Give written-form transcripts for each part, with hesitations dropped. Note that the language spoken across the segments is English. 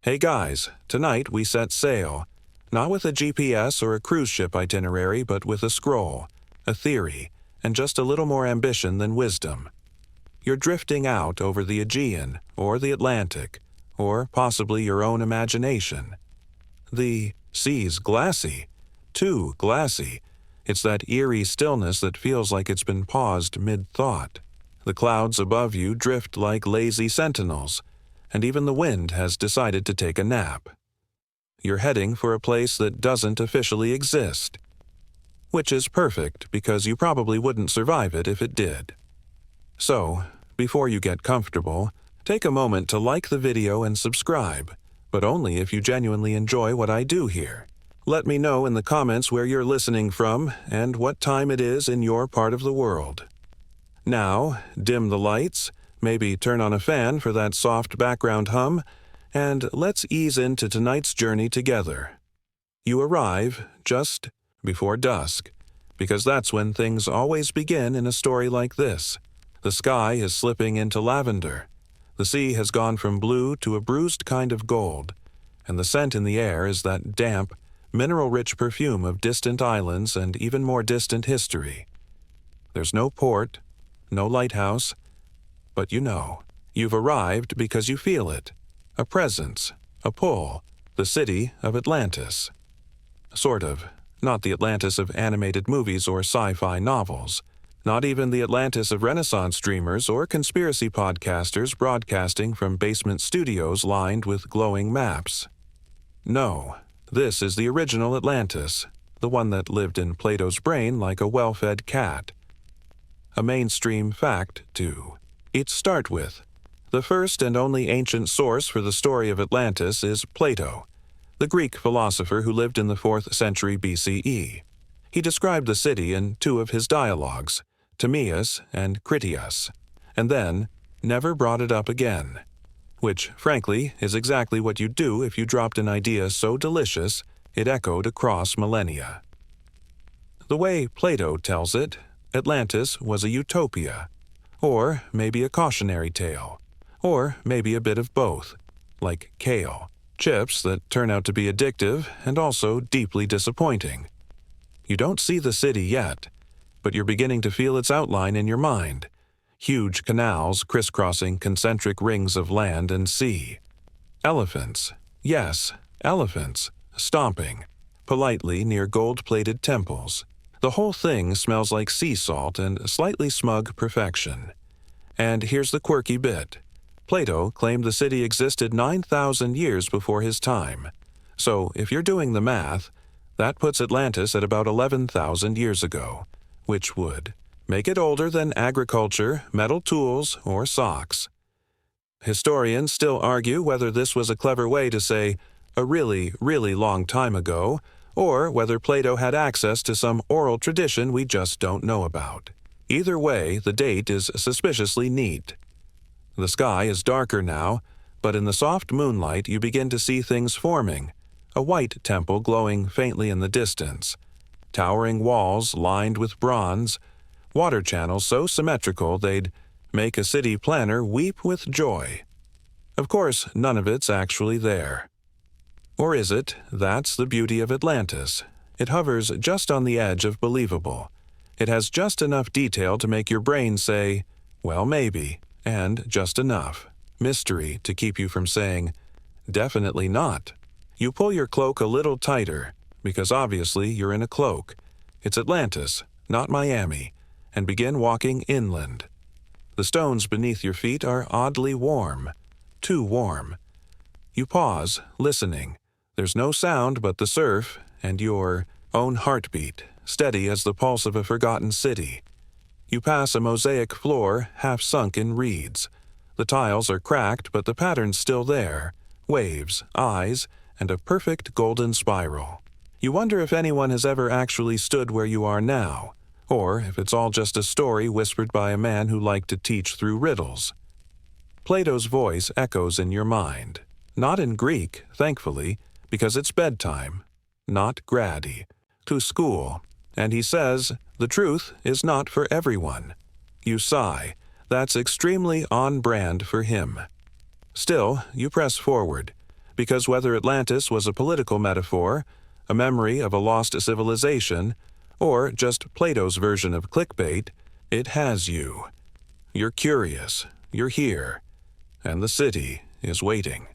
Hey guys, tonight we set sail. Not with a GPS or a cruise ship itinerary, but with a scroll, a theory, and just a little more ambition than wisdom. You're drifting out over the Aegean, or the Atlantic, or possibly your own imagination. The sea's glassy, too glassy. It's that eerie stillness that feels like it's been paused mid-thought. The clouds above you drift like lazy sentinels, and even the wind has decided to take a nap. You're heading for a place that doesn't officially exist, which is perfect because you probably wouldn't survive it if it did. So, before you get comfortable, take a moment to like the video and subscribe, but only if you genuinely enjoy what I do here. Let me know in the comments where you're listening from and what time it is in your part of the world. Now, dim the lights, maybe turn on a fan for that soft background hum, and let's ease into tonight's journey together. You arrive just before dusk, because that's when things always begin in a story like this. The sky is slipping into lavender. The sea has gone from blue to a bruised kind of gold, and the scent in the air is that damp, mineral-rich perfume of distant islands and even more distant history. There's no port, no lighthouse, but you've arrived because you feel it. A presence, a pull, the city of Atlantis. Sort of. Not the Atlantis of animated movies or sci-fi novels. Not even the Atlantis of Renaissance dreamers or conspiracy podcasters broadcasting from basement studios lined with glowing maps. No, this is the original Atlantis, the one that lived in Plato's brain like a well-fed cat. A mainstream fact, too. It's start with. The first and only ancient source for the story of Atlantis is Plato, the Greek philosopher who lived in the 4th century BCE. He described the city in two of his dialogues, Timaeus and Critias, and then never brought it up again, which, frankly, is exactly what you'd do if you dropped an idea so delicious it echoed across millennia. The way Plato tells it, Atlantis was a utopia, or maybe a cautionary tale, or maybe a bit of both, like kale, chips that turn out to be addictive and also deeply disappointing. You don't see the city yet, but you're beginning to feel its outline in your mind. Huge canals crisscrossing concentric rings of land and sea. Elephants, yes, elephants, stomping, politely near gold-plated temples. The whole thing smells like sea salt and slightly smug perfection. And here's the quirky bit. Plato claimed the city existed 9,000 years before his time. So, if you're doing the math, that puts Atlantis at about 11,000 years ago, which would make it older than agriculture, metal tools, or socks. Historians still argue whether this was a clever way to say, a really, really long time ago, or whether Plato had access to some oral tradition we just don't know about. Either way, the date is suspiciously neat. The sky is darker now, but in the soft moonlight you begin to see things forming. A white temple glowing faintly in the distance. Towering walls lined with bronze. Water channels so symmetrical they'd make a city planner weep with joy. Of course, none of it's actually there. Or is it? That's the beauty of Atlantis. It hovers just on the edge of believable. It has just enough detail to make your brain say, well, maybe, and just enough mystery to keep you from saying, definitely not. You pull your cloak a little tighter, because obviously you're in a cloak. It's Atlantis, not Miami, and begin walking inland. The stones beneath your feet are oddly warm, too warm. You pause, listening. There's no sound but the surf and your own heartbeat, steady as the pulse of a forgotten city. You pass a mosaic floor half sunk in reeds. The tiles are cracked, but the pattern's still there. Waves, eyes, and a perfect golden spiral. You wonder if anyone has ever actually stood where you are now, or if it's all just a story whispered by a man who liked to teach through riddles. Plato's voice echoes in your mind. Not in Greek, thankfully, because it's bedtime. Not grady. To school. And he says, the truth is not for everyone. You sigh. That's extremely on brand for him. Still, you press forward. because whether Atlantis was a political metaphor, a memory of a lost civilization, or just Plato's version of clickbait, it has you. You're curious, you're here, and the city is waiting.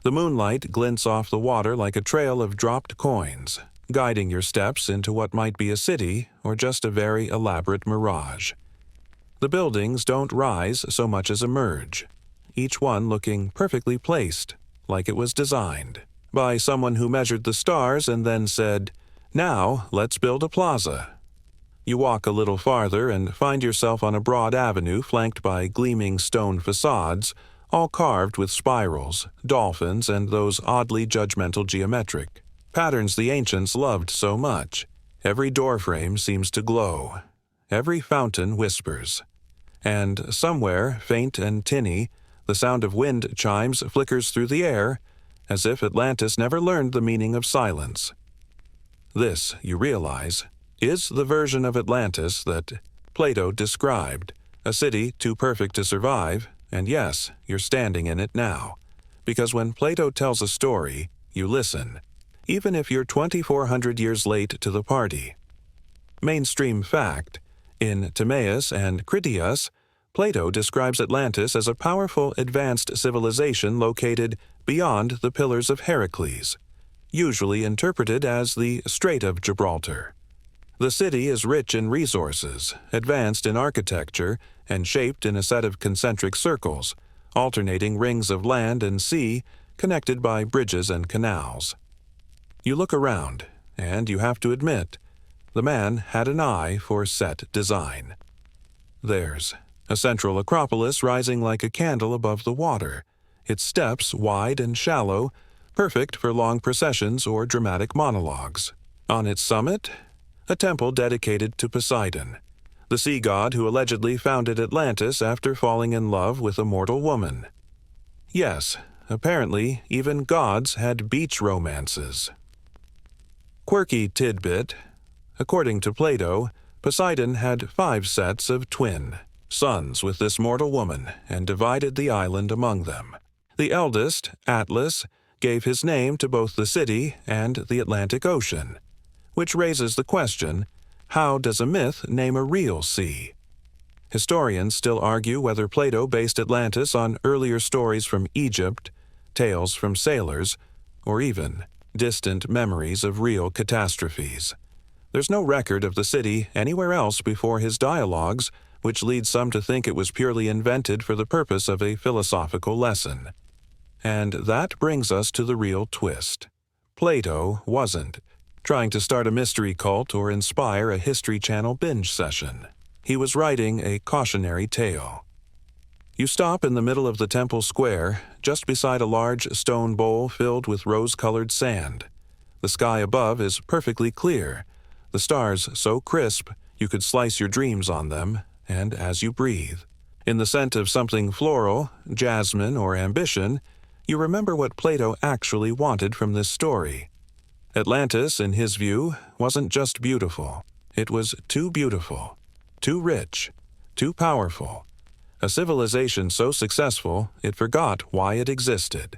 The moonlight glints off the water like a trail of dropped coins, guiding your steps into what might be a city or just a very elaborate mirage. The buildings don't rise so much as emerge, each one looking perfectly placed, like it was designed, by someone who measured the stars and then said, "Now let's build a plaza." You walk a little farther and find yourself on a broad avenue flanked by gleaming stone facades, all carved with spirals, dolphins, and those oddly judgmental geometric patterns the ancients loved so much. Every doorframe seems to glow. Every fountain whispers. And somewhere, faint and tinny, the sound of wind chimes flickers through the air, as if Atlantis never learned the meaning of silence. This, you realize, is the version of Atlantis that Plato described, a city too perfect to survive, and yes, you're standing in it now. Because when Plato tells a story, you listen, even if you're 2,400 years late to the party. Mainstream fact: in Timaeus and Critias, Plato describes Atlantis as a powerful, advanced civilization located beyond the Pillars of Heracles, usually interpreted as the Strait of Gibraltar. The city is rich in resources, advanced in architecture, and shaped in a set of concentric circles, alternating rings of land and sea connected by bridges and canals. You look around, and you have to admit, the man had an eye for set design. There's a central acropolis rising like a candle above the water, its steps wide and shallow, perfect for long processions or dramatic monologues. On its summit, a temple dedicated to Poseidon, the sea god who allegedly founded Atlantis after falling in love with a mortal woman. Yes, apparently even gods had beach romances. Quirky tidbit: according to Plato, Poseidon had 5 sets of twin sons with this mortal woman and divided the island among them. The eldest, Atlas, gave his name to both the city and the Atlantic Ocean, which raises the question, how does a myth name a real sea? Historians still argue whether Plato based Atlantis on earlier stories from Egypt, tales from sailors, or even distant memories of real catastrophes. There's no record of the city anywhere else before his dialogues, which leads some to think it was purely invented for the purpose of a philosophical lesson. And that brings us to the real twist. Plato wasn't trying to start a mystery cult or inspire a History Channel binge session. He was writing a cautionary tale. You stop in the middle of the temple square, just beside a large stone bowl filled with rose-colored sand. The sky above is perfectly clear, the stars so crisp you could slice your dreams on them, and as you breathe, in the scent of something floral, jasmine, or ambition, you remember what Plato actually wanted from this story. Atlantis, in his view, wasn't just beautiful. It was too beautiful, too rich, too powerful. A civilization so successful, it forgot why it existed.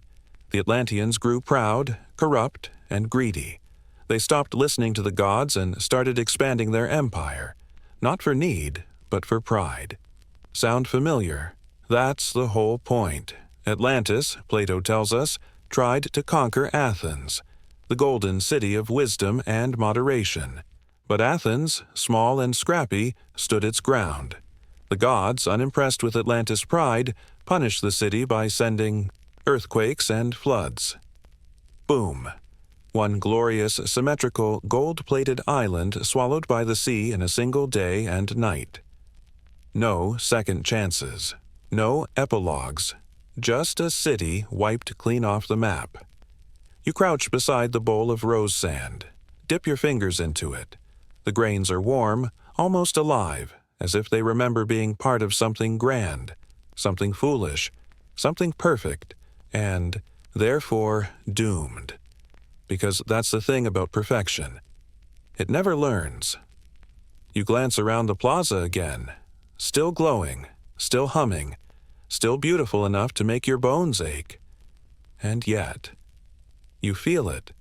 The Atlanteans grew proud, corrupt, and greedy. They stopped listening to the gods and started expanding their empire, not for need, but for pride. Sound familiar? That's the whole point. Atlantis, Plato tells us, tried to conquer Athens, the golden city of wisdom and moderation. But Athens, small and scrappy, stood its ground. The gods, unimpressed with Atlantis' pride, punished the city by sending earthquakes and floods. Boom. One glorious, symmetrical, gold-plated island swallowed by the sea in a single day and night. No second chances. No epilogues. Just a city wiped clean off the map. You crouch beside the bowl of rose sand. Dip your fingers into it. The grains are warm, almost alive, as if they remember being part of something grand, something foolish, something perfect, and, therefore, doomed. Because that's the thing about perfection. It never learns. You glance around the plaza again, still glowing, still humming, still beautiful enough to make your bones ache. And yet, You feel it.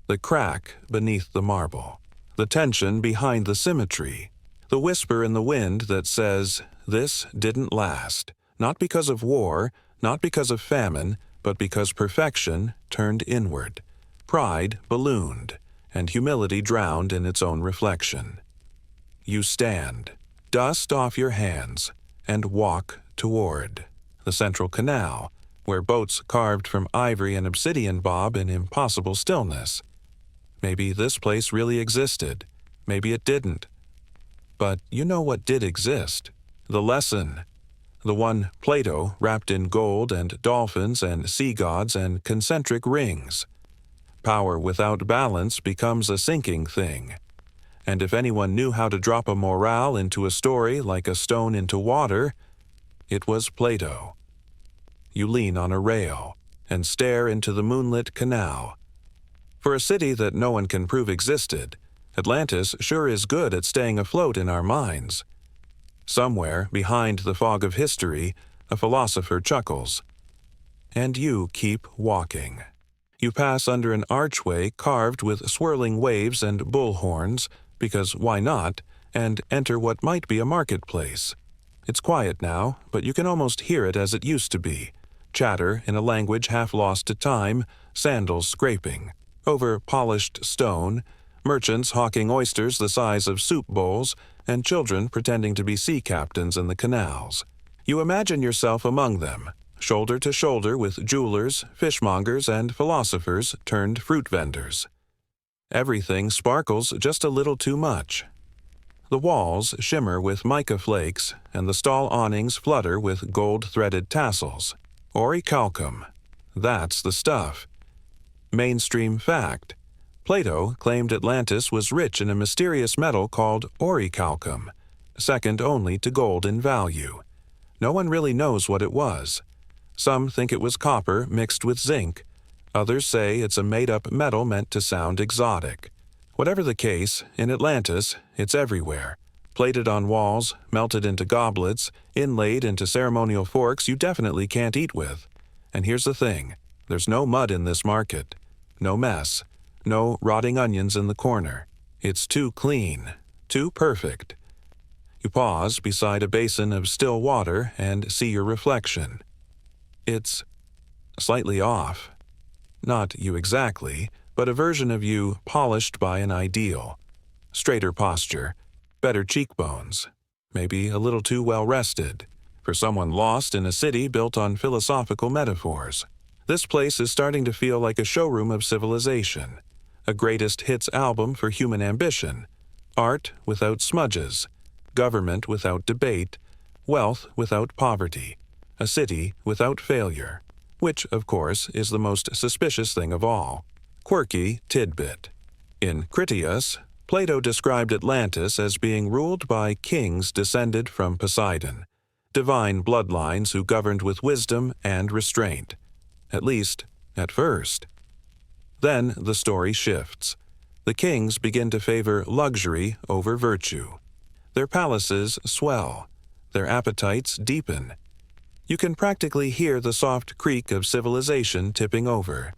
The crack beneath the marble. The tension behind the symmetry. The whisper in the wind that says, this didn't last. Not because of war, not because of famine, but because perfection turned inward. Pride ballooned, and humility drowned in its own reflection. You stand, dust off your hands, and walk toward the central canal, where boats carved from ivory and obsidian bob in impossible stillness. Maybe this place really existed. Maybe it didn't. But you know what did exist. The lesson. The one Plato wrapped in gold and dolphins and sea gods and concentric rings. Power without balance becomes a sinking thing. And if anyone knew how to drop a morale into a story like a stone into water, it was Plato. You lean on a rail and stare into the moonlit canal. For a city that no one can prove existed, Atlantis sure is good at staying afloat in our minds. Somewhere behind the fog of history, a philosopher chuckles. And you keep walking. You pass under an archway carved with swirling waves and bullhorns, because why not, and enter what might be a marketplace. It's quiet now, but you can almost hear it as it used to be. Chatter in a language half lost to time, sandals scraping. Over polished stone, merchants hawking oysters the size of soup bowls, and children pretending to be sea captains in the canals. You imagine yourself among them, shoulder to shoulder with jewelers, fishmongers, and philosophers turned fruit vendors. Everything sparkles just a little too much. The walls shimmer with mica flakes, and the stall awnings flutter with gold-threaded tassels. Orichalcum. That's the stuff. Mainstream fact. Plato claimed Atlantis was rich in a mysterious metal called orichalcum, second only to gold in value. No one really knows what it was. Some think it was copper mixed with zinc. Others say it's a made-up metal meant to sound exotic. Whatever the case, in Atlantis, it's everywhere. Plated on walls, melted into goblets, inlaid into ceremonial forks you definitely can't eat with. And here's the thing. There's no mud in this market. No mess. No rotting onions in the corner. It's too clean. Too perfect. You pause beside a basin of still water and see your reflection. It's slightly off. Not you exactly, but a version of you polished by an ideal. Straighter posture, better cheekbones, maybe a little too well rested. For someone lost in a city built on philosophical metaphors. This place is starting to feel like a showroom of civilization. A greatest hits album for human ambition. Art without smudges. Government without debate. Wealth without poverty. A city without failure. Which, of course, is the most suspicious thing of all. Quirky tidbit. In Critias, Plato described Atlantis as being ruled by kings descended from Poseidon, divine bloodlines who governed with wisdom and restraint. At least, at first. Then the story shifts. The kings begin to favor luxury over virtue. Their palaces swell. Their appetites deepen. You can practically hear the soft creak of civilization tipping over.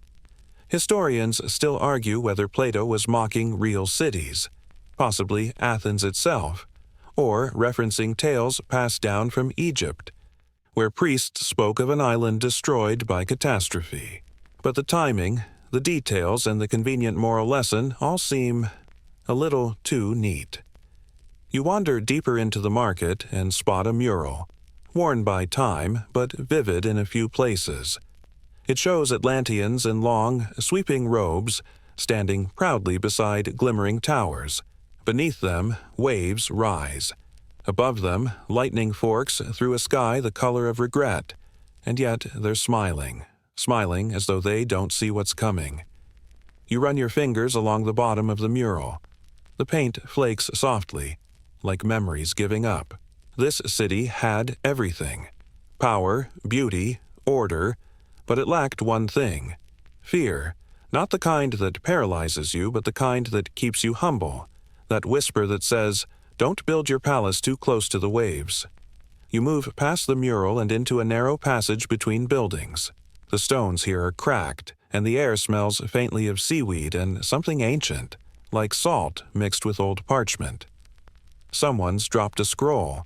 Historians still argue whether Plato was mocking real cities, possibly Athens itself, or referencing tales passed down from Egypt, where priests spoke of an island destroyed by catastrophe. But the timing, the details, and the convenient moral lesson all seem a little too neat. You wander deeper into the market and spot a mural. Worn by time, but vivid in a few places. It shows Atlanteans in long, sweeping robes, standing proudly beside glimmering towers. Beneath them, waves rise. Above them, lightning forks through a sky the color of regret. And yet they're smiling as though they don't see what's coming. You run your fingers along the bottom of the mural. The paint flakes softly, like memories giving up. This city had everything. Power, beauty, order, but it lacked one thing. Fear, not the kind that paralyzes you, but the kind that keeps you humble. That whisper that says, don't build your palace too close to the waves. You move past the mural and into a narrow passage between buildings. The stones here are cracked, and the air smells faintly of seaweed and something ancient, like salt mixed with old parchment. Someone's dropped a scroll.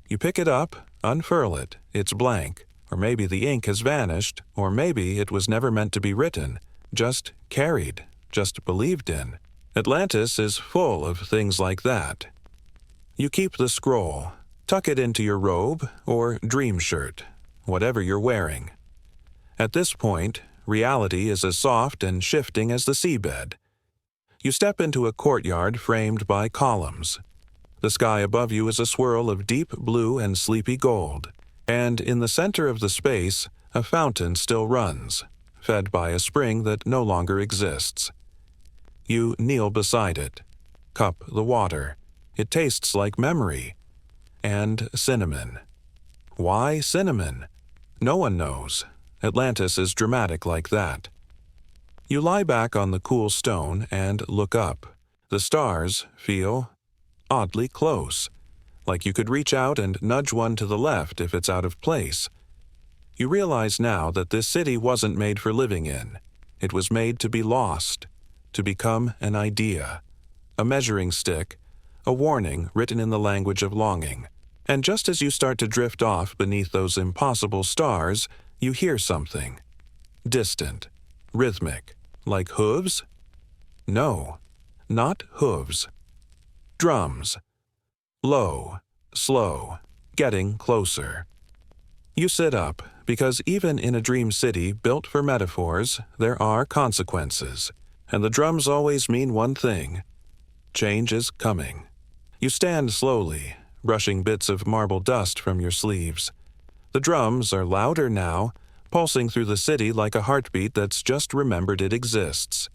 You pick it up, unfurl it, it's blank, or maybe the ink has vanished, or maybe it was never meant to be written, just carried, just believed in. Atlantis is full of things like that. You keep the scroll, tuck it into your robe or dream shirt, whatever you're wearing. At this point, reality is as soft and shifting as the seabed. You step into a courtyard framed by columns. The sky above you is a swirl of deep blue and sleepy gold, and in the center of the space, a fountain still runs, fed by a spring that no longer exists. You kneel beside it, cup the water. It tastes like memory. And cinnamon. Why cinnamon? No one knows. Atlantis is dramatic like that. You lie back on the cool stone and look up. The stars feel oddly close, like you could reach out and nudge one to the left if it's out of place. You realize now that this city wasn't made for living in. It was made to be lost, to become an idea, a measuring stick, a warning written in the language of longing. And just as you start to drift off beneath those impossible stars, you hear something. Distant, rhythmic, like hooves? No, not hooves. Drums. Low, slow, getting closer. You sit up, because even in a dream city built for metaphors, there are consequences, and the drums always mean one thing. Change is coming. You stand slowly, brushing bits of marble dust from your sleeves. The drums are louder now, pulsing through the city like a heartbeat that's just remembered it exists.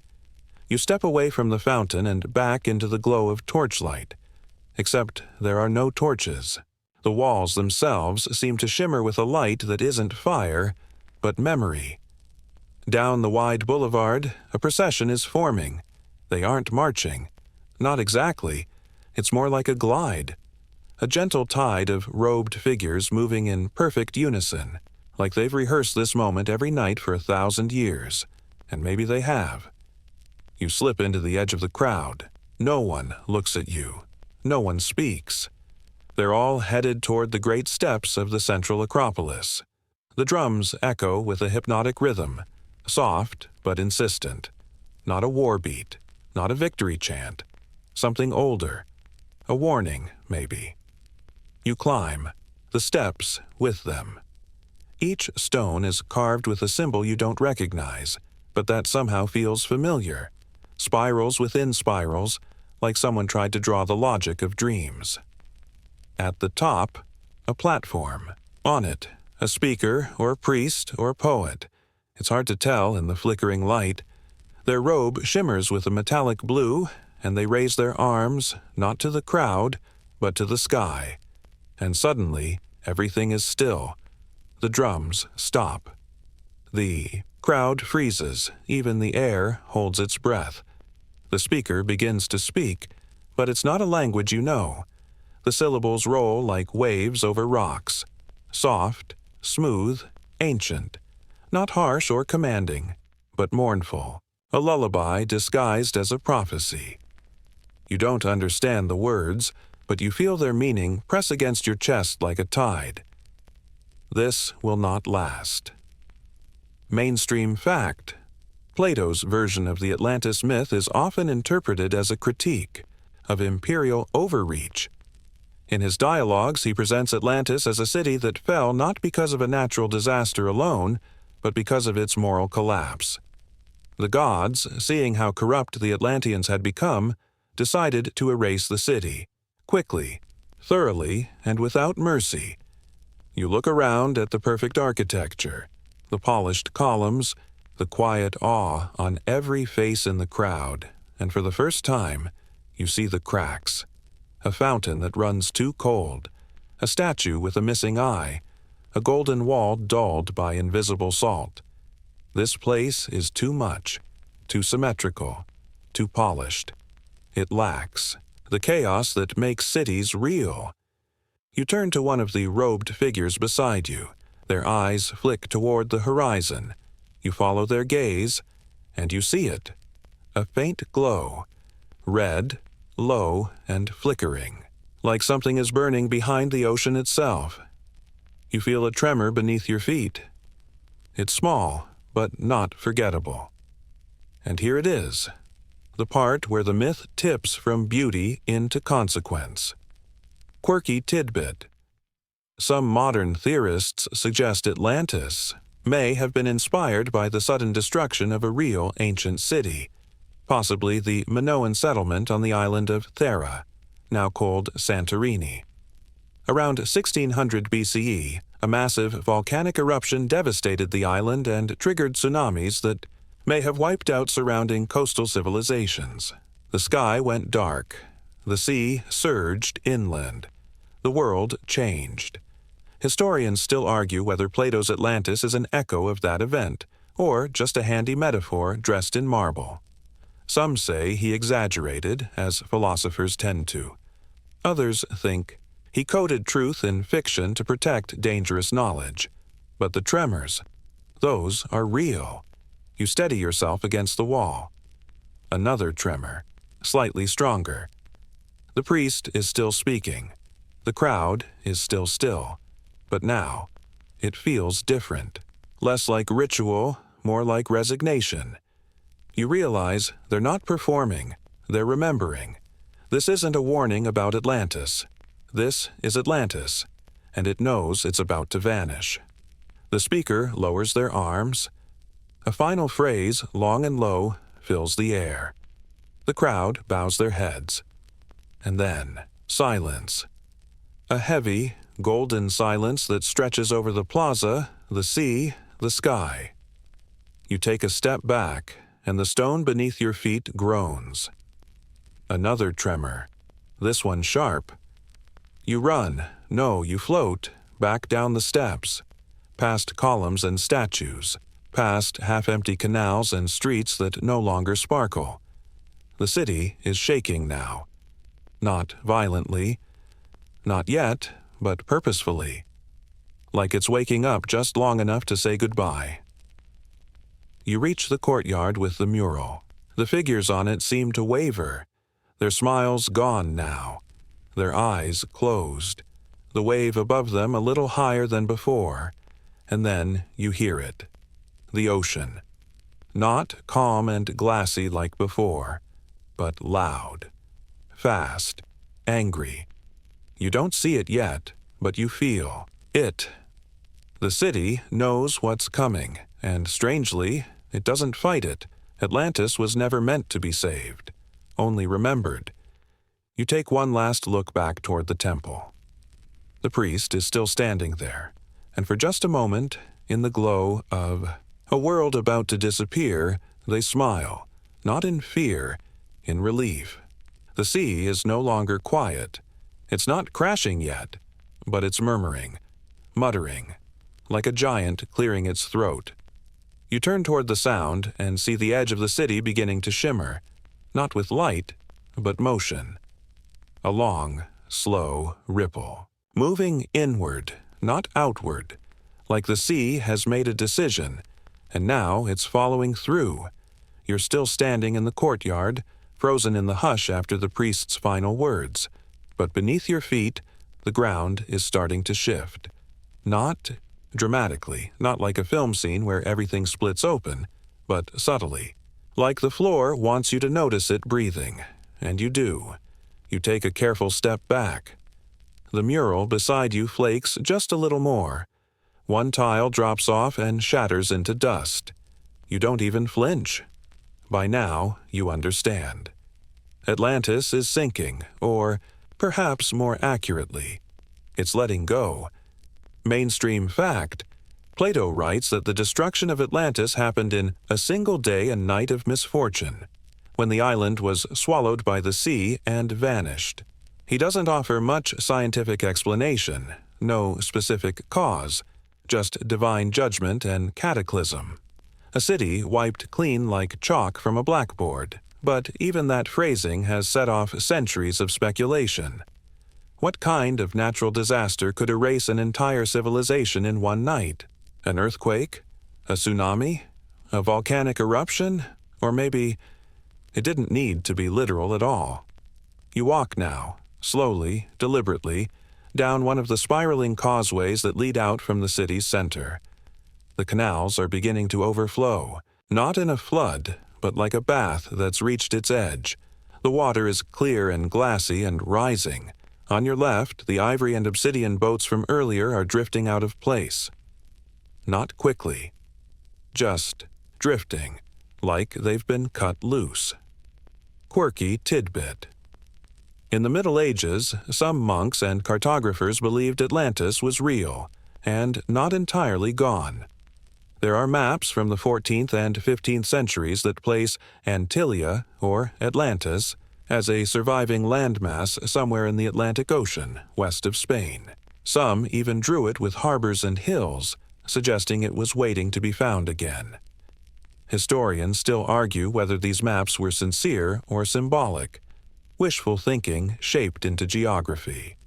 You step away from the fountain and back into the glow of torchlight. Except there are no torches. The walls themselves seem to shimmer with a light that isn't fire, but memory. Down the wide boulevard, a procession is forming. They aren't marching. Not exactly. It's more like a glide. A gentle tide of robed figures moving in perfect unison, like they've rehearsed this moment every night for 1,000 years. And maybe they have. You slip into the edge of the crowd. No one looks at you. No one speaks. They're all headed toward the great steps of the central Acropolis. The drums echo with a hypnotic rhythm, soft but insistent. Not a war beat, not a victory chant. Something older. A warning, maybe. You climb, the steps with them. Each stone is carved with a symbol you don't recognize, but that somehow feels familiar. Spirals within spirals, like someone tried to draw the logic of dreams. At the top, a platform. On it, a speaker or priest or poet. It's hard to tell in the flickering light. Their robe shimmers with a metallic blue, and they raise their arms, not to the crowd, but to the sky. And suddenly, everything is still. The drums stop. The crowd freezes, even the air holds its breath. The speaker begins to speak, but it's not a language you know. The syllables roll like waves over rocks. Soft, smooth, ancient. Not harsh or commanding, but mournful. A lullaby disguised as a prophecy. You don't understand the words, but you feel their meaning press against your chest like a tide. This will not last. Mainstream fact. Plato's version of the Atlantis myth is often interpreted as a critique of imperial overreach. In his dialogues, he presents Atlantis as a city that fell not because of a natural disaster alone, but because of its moral collapse. The gods, seeing how corrupt the Atlanteans had become, decided to erase the city, quickly, thoroughly, and without mercy. You look around at the perfect architecture, the polished columns, the quiet awe on every face in the crowd, and for the first time, you see the cracks. A fountain that runs too cold, a statue with a missing eye, a golden wall dulled by invisible salt. This place is too much, too symmetrical, too polished. It lacks the chaos that makes cities real. You turn to one of the robed figures beside you. Their eyes flick toward the horizon. You follow their gaze, and you see it. A faint glow, red, low, and flickering, like something is burning behind the ocean itself. You feel a tremor beneath your feet. It's small, but not forgettable. And here it is, the part where the myth tips from beauty into consequence. Quirky tidbit. Some modern theorists suggest Atlantis may have been inspired by the sudden destruction of a real ancient city, possibly the Minoan settlement on the island of Thera, now called Santorini. Around 1600 BCE, a massive volcanic eruption devastated the island and triggered tsunamis that may have wiped out surrounding coastal civilizations. The sky went dark. The sea surged inland. The world changed. Historians still argue whether Plato's Atlantis is an echo of that event, or just a handy metaphor dressed in marble. Some say he exaggerated, as philosophers tend to. Others think he coded truth in fiction to protect dangerous knowledge. But the tremors, those are real. You steady yourself against the wall. Another tremor, slightly stronger. The priest is still speaking. The crowd is still still. But now, it feels different. Less like ritual, more like resignation. You realize they're not performing, they're remembering. This isn't a warning about Atlantis. This is Atlantis, and it knows it's about to vanish. The speaker lowers their arms. A final phrase, long and low, fills the air. The crowd bows their heads. And then, silence. A heavy, golden silence that stretches over the plaza, the sea, the sky. You take a step back, and the stone beneath your feet groans. Another tremor, this one sharp. You run, no, you float, back down the steps, past columns and statues, past half-empty canals and streets that no longer sparkle. The city is shaking now. Not violently, not yet, but purposefully. Like it's waking up just long enough to say goodbye. You reach the courtyard with the mural. The figures on it seem to waver. Their smiles gone now. Their eyes closed. The wave above them a little higher than before. And then you hear it. The ocean. Not calm and glassy like before, but loud. Fast. Angry. You don't see it yet, but you feel it. The city knows what's coming, and strangely, it doesn't fight it. Atlantis was never meant to be saved, only remembered. You take one last look back toward the temple. The priest is still standing there, and for just a moment, in the glow of a world about to disappear, they smile, not in fear, in relief. The sea is no longer quiet. It's not crashing yet, but it's murmuring, muttering, like a giant clearing its throat. You turn toward the sound and see the edge of the city beginning to shimmer, not with light, but motion. A long, slow ripple, moving inward, not outward, like the sea has made a decision, and now it's following through. You're still standing in the courtyard, frozen in the hush after the priest's final words. But beneath your feet, the ground is starting to shift. Not dramatically, not like a film scene where everything splits open, but subtly. Like the floor wants you to notice it breathing, and you do. You take a careful step back. The mural beside you flakes just a little more. One tile drops off and shatters into dust. You don't even flinch. By now, you understand. Atlantis is sinking, or perhaps more accurately, it's letting go. Mainstream fact, Plato writes that the destruction of Atlantis happened in a single day and night of misfortune, when the island was swallowed by the sea and vanished. He doesn't offer much scientific explanation, no specific cause, just divine judgment and cataclysm. A city wiped clean like chalk from a blackboard. But even that phrasing has set off centuries of speculation. What kind of natural disaster could erase an entire civilization in one night? An earthquake? A tsunami? A volcanic eruption? Or maybe it didn't need to be literal at all. You walk now, slowly, deliberately, down one of the spiraling causeways that lead out from the city's center. The canals are beginning to overflow, not in a flood, but like a bath that's reached its edge. The water is clear and glassy and rising. On your left, the ivory and obsidian boats from earlier are drifting out of place. Not quickly, just drifting, like they've been cut loose. Quirky tidbit. In the Middle Ages, some monks and cartographers believed Atlantis was real, and not entirely gone. There are maps from the 14th and 15th centuries that place Antilia, or Atlantis, as a surviving landmass somewhere in the Atlantic Ocean, west of Spain. Some even drew it with harbors and hills, suggesting it was waiting to be found again. Historians still argue whether these maps were sincere or symbolic, wishful thinking shaped into geography.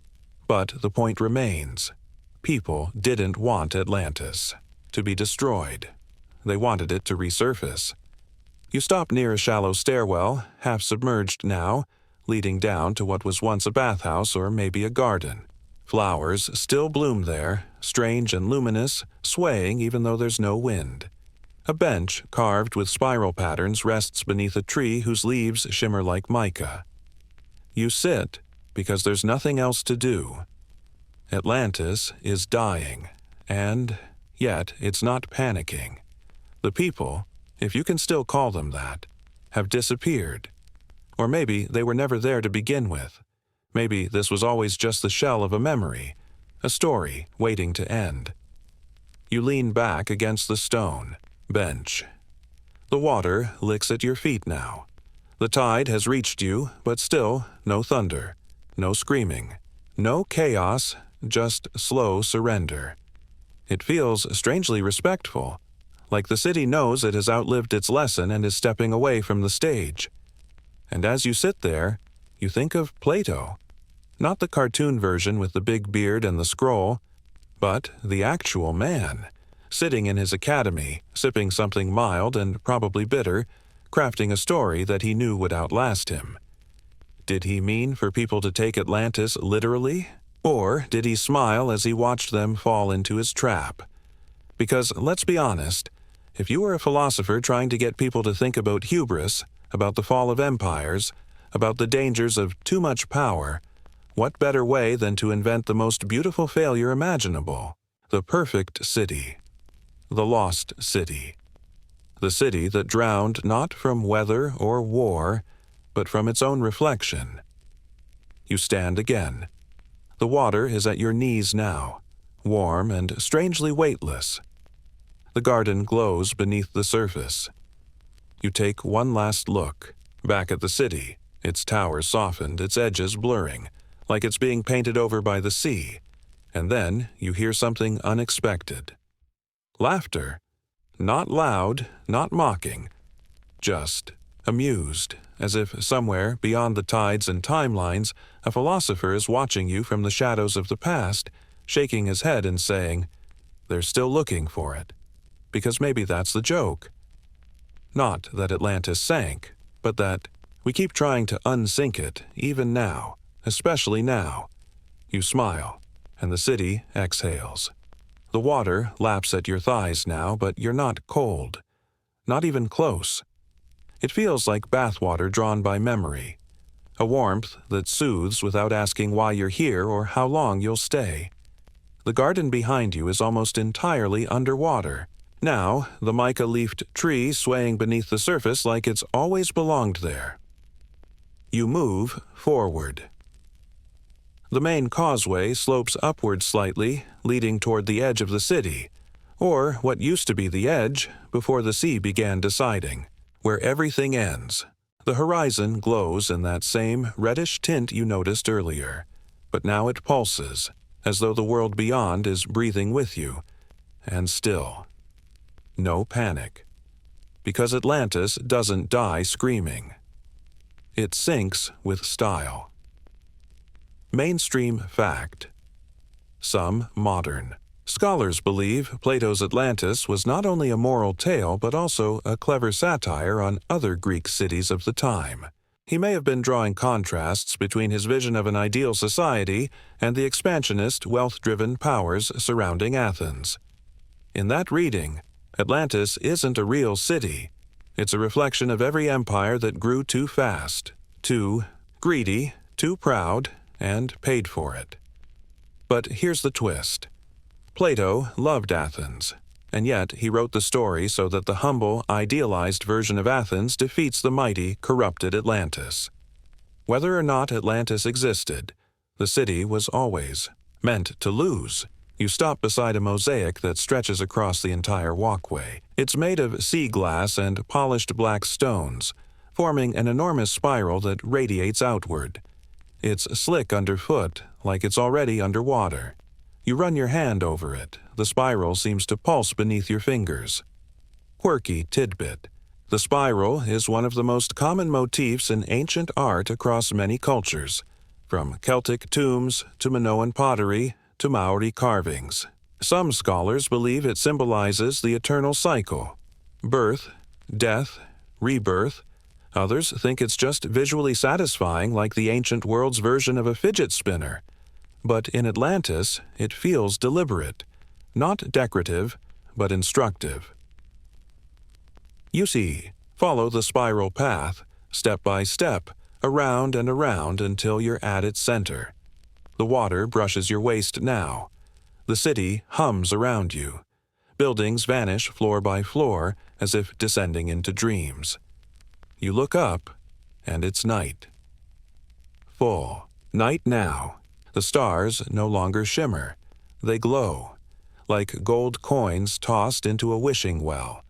But the point remains. People didn't want Atlantis to be destroyed. They wanted it to resurface. You stop near a shallow stairwell, half submerged now, leading down to what was once a bathhouse or maybe a garden. Flowers still bloom there, strange and luminous, swaying even though there's no wind. A bench carved with spiral patterns rests beneath a tree whose leaves shimmer like mica. You sit because there's nothing else to do. Atlantis is dying, and yet it's not panicking. The people, if you can still call them that, have disappeared. Or maybe they were never there to begin with. Maybe this was always just the shell of a memory, a story waiting to end. You lean back against the stone bench. The water licks at your feet now. The tide has reached you, but still no thunder, no screaming, no chaos, just slow surrender. It feels strangely respectful, like the city knows it has outlived its lesson and is stepping away from the stage. And as you sit there, you think of Plato. Not the cartoon version with the big beard and the scroll, but the actual man, sitting in his academy, sipping something mild and probably bitter, crafting a story that he knew would outlast him. Did he mean for people to take Atlantis literally? Or did he smile as he watched them fall into his trap? Because, let's be honest, if you were a philosopher trying to get people to think about hubris, about the fall of empires, about the dangers of too much power, what better way than to invent the most beautiful failure imaginable? The perfect city. The lost city. The city that drowned not from weather or war, but from its own reflection. You stand again. The water is at your knees now, warm and strangely weightless. The garden glows beneath the surface. You take one last look, back at the city, its towers softened, its edges blurring, like it's being painted over by the sea, and then you hear something unexpected. Laughter. Not loud, not mocking, just amused, as if somewhere beyond the tides and timelines, a philosopher is watching you from the shadows of the past, shaking his head and saying, "They're still looking for it." Because maybe that's the joke. Not that Atlantis sank, but that we keep trying to unsink it, even now, especially now. You smile, and the city exhales. The water laps at your thighs now, but you're not cold. Not even close. It feels like bathwater drawn by memory. A warmth that soothes without asking why you're here or how long you'll stay. The garden behind you is almost entirely underwater. Now, the mica-leafed tree swaying beneath the surface like it's always belonged there. You move forward. The main causeway slopes upward slightly, leading toward the edge of the city, or what used to be the edge before the sea began deciding, where everything ends. The horizon glows in that same reddish tint you noticed earlier, but now it pulses, as though the world beyond is breathing with you, and still. No panic. Because Atlantis doesn't die screaming. It sinks with style. Mainstream fact. Some modern. Scholars believe Plato's Atlantis was not only a moral tale but also a clever satire on other Greek cities of the time. He may have been drawing contrasts between his vision of an ideal society and the expansionist, wealth-driven powers surrounding Athens. In that reading, Atlantis isn't a real city. It's a reflection of every empire that grew too fast, too greedy, too proud, and paid for it. But here's the twist. Plato loved Athens, and yet he wrote the story so that the humble, idealized version of Athens defeats the mighty, corrupted Atlantis. Whether or not Atlantis existed, the city was always meant to lose. You stop beside a mosaic that stretches across the entire walkway. It's made of sea glass and polished black stones, forming an enormous spiral that radiates outward. It's slick underfoot, like it's already underwater. You run your hand over it. The spiral seems to pulse beneath your fingers. Quirky tidbit. The spiral is one of the most common motifs in ancient art across many cultures, from Celtic tombs to Minoan pottery to Maori carvings. Some scholars believe it symbolizes the eternal cycle: birth, death, rebirth. Others think it's just visually satisfying, like the ancient world's version of a fidget spinner. But in Atlantis, it feels deliberate, not decorative, but instructive. You see, follow the spiral path, step by step, around and around until you're at its center. The water brushes your waist now. The city hums around you. Buildings vanish floor by floor as if descending into dreams. You look up, and it's night. Full night now. The stars no longer shimmer. They glow, like gold coins tossed into a wishing well.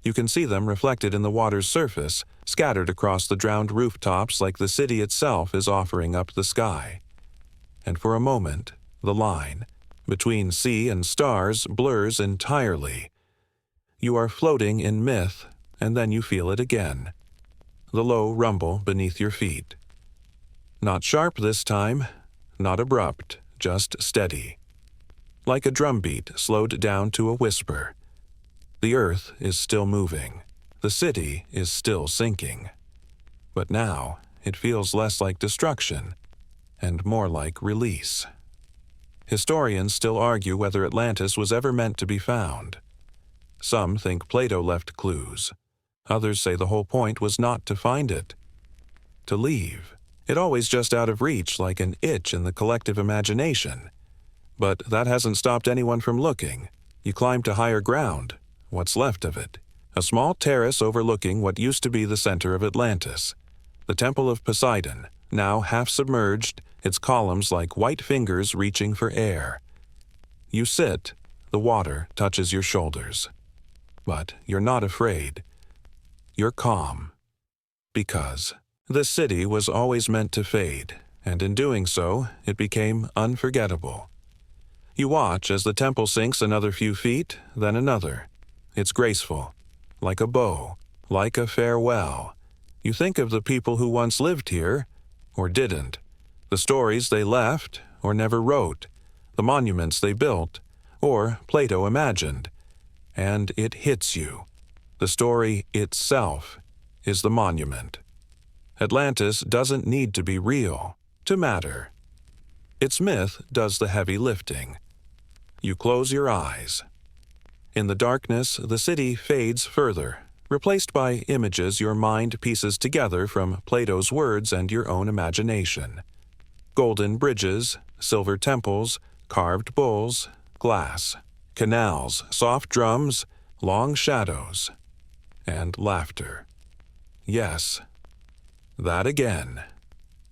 You can see them reflected in the water's surface, scattered across the drowned rooftops like the city itself is offering up the sky. And for a moment, the line between sea and stars blurs entirely. You are floating in myth, and then you feel it again. The low rumble beneath your feet. Not sharp this time, not abrupt, just steady. Like a drumbeat slowed down to a whisper. The earth is still moving. The city is still sinking. But now it feels less like destruction and more like release. Historians still argue whether Atlantis was ever meant to be found. Some think Plato left clues. Others say the whole point was not to find it, to leave. It always just out of reach, like an itch in the collective imagination. But that hasn't stopped anyone from looking. You climb to higher ground, what's left of it. A small terrace overlooking what used to be the center of Atlantis. The Temple of Poseidon, now half submerged, its columns like white fingers reaching for air. You sit, the water touches your shoulders. But you're not afraid. You're calm. Because the city was always meant to fade, and in doing so, it became unforgettable. You watch as the temple sinks another few feet, then another. It's graceful, like a bow, like a farewell. You think of the people who once lived here, or didn't, the stories they left or never wrote, the monuments they built, or Plato imagined, and it hits you. The story itself is the monument. Atlantis doesn't need to be real to matter. Its myth does the heavy lifting. You close your eyes. In the darkness, the city fades further, replaced by images your mind pieces together from Plato's words and your own imagination. Golden bridges, silver temples, carved bulls, glass, canals, soft drums, long shadows, and laughter. Yes, that again.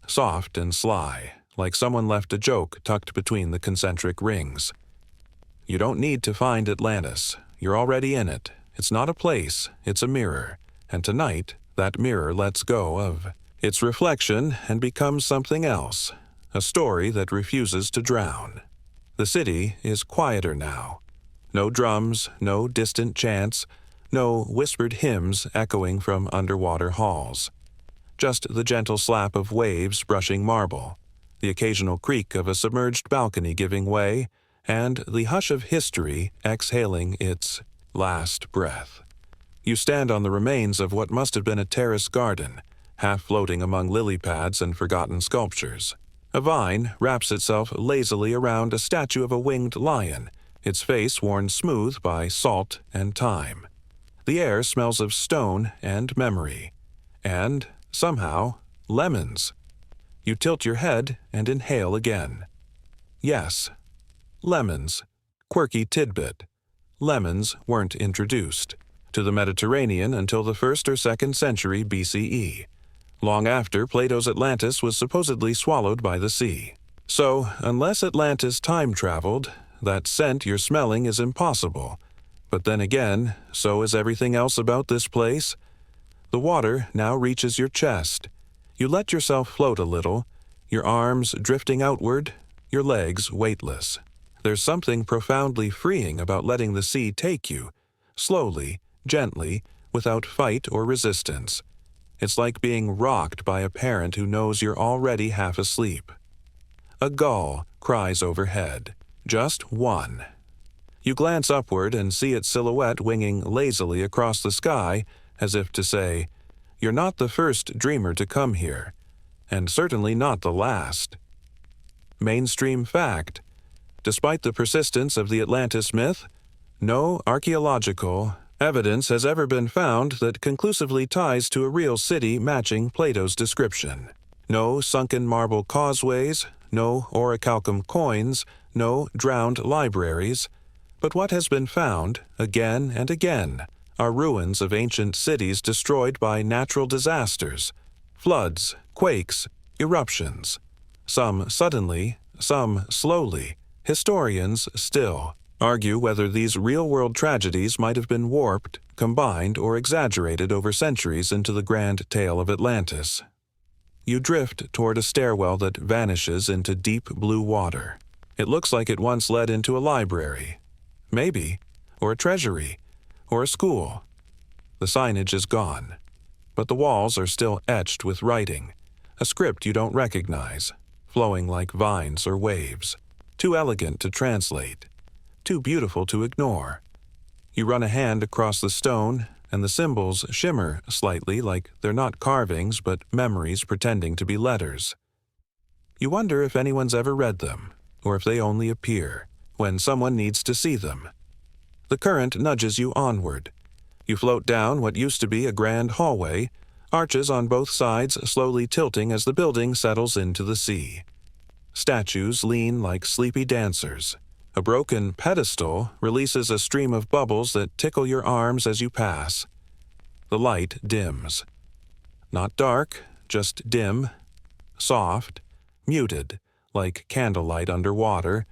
Soft and sly, like someone left a joke tucked between the concentric rings. You don't need to find Atlantis. You're already in it. It's not a place, it's a mirror. And tonight, that mirror lets go of its reflection and becomes something else, a story that refuses to drown. The city is quieter now. No drums, no distant chants, no whispered hymns echoing from underwater halls. Just the gentle slap of waves brushing marble, the occasional creak of a submerged balcony giving way, and the hush of history exhaling its last breath. You stand on the remains of what must have been a terrace garden, half floating among lily pads and forgotten sculptures. A vine wraps itself lazily around a statue of a winged lion, its face worn smooth by salt and time. The air smells of stone and memory, and, somehow, lemons. You tilt your head and inhale again. Yes, lemons. Quirky tidbit. Lemons weren't introduced to the Mediterranean until the 1st or 2nd century BCE, long after Plato's Atlantis was supposedly swallowed by the sea. So, unless Atlantis time-traveled, that scent you're smelling is impossible. But then again, so is everything else about this place. The water now reaches your chest. You let yourself float a little, your arms drifting outward, your legs weightless. There's something profoundly freeing about letting the sea take you, slowly, gently, without fight or resistance. It's like being rocked by a parent who knows you're already half asleep. A gull cries overhead. Just one. You glance upward and see its silhouette winging lazily across the sky, as if to say, "You're not the first dreamer to come here, and certainly not the last." Mainstream fact. Despite the persistence of the Atlantis myth, no archaeological evidence has ever been found that conclusively ties to a real city matching Plato's description. No sunken marble causeways, no orichalcum coins, no drowned libraries. But what has been found, again and again, are ruins of ancient cities destroyed by natural disasters, floods, quakes, eruptions. Some suddenly, some slowly. Historians still argue whether these real-world tragedies might have been warped, combined, or exaggerated over centuries into the grand tale of Atlantis. You drift toward a stairwell that vanishes into deep blue water. It looks like it once led into a library. Maybe, or a treasury, or a school. The signage is gone, but the walls are still etched with writing, a script you don't recognize, flowing like vines or waves, too elegant to translate, too beautiful to ignore. You run a hand across the stone, and the symbols shimmer slightly like they're not carvings but memories pretending to be letters. You wonder if anyone's ever read them, or if they only appear when someone needs to see them. The current nudges you onward. You float down what used to be a grand hallway, arches on both sides slowly tilting as the building settles into the sea. Statues lean like sleepy dancers. A broken pedestal releases a stream of bubbles that tickle your arms as you pass. The light dims. Not dark, just dim, soft, muted, like candlelight underwater,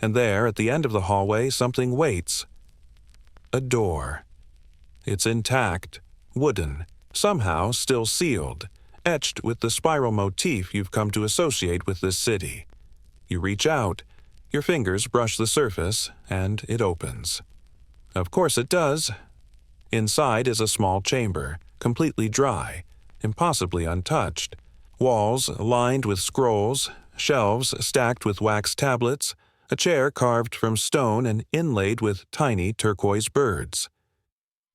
and there, at the end of the hallway, something waits. A door. It's intact, wooden, somehow still sealed, etched with the spiral motif you've come to associate with this city. You reach out, your fingers brush the surface, and it opens. Of course it does. Inside is a small chamber, completely dry, impossibly untouched. Walls lined with scrolls, shelves stacked with wax tablets, a chair carved from stone and inlaid with tiny turquoise birds.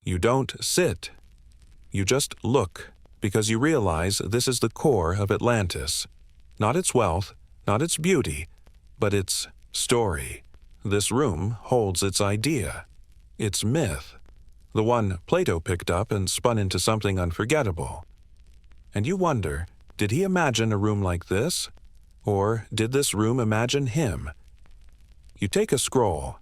You don't sit. You just look, because you realize this is the core of Atlantis. Not its wealth, not its beauty, but its story. This room holds its idea, its myth, the one Plato picked up and spun into something unforgettable. And you wonder, did he imagine a room like this? Or did this room imagine him? You take a scroll.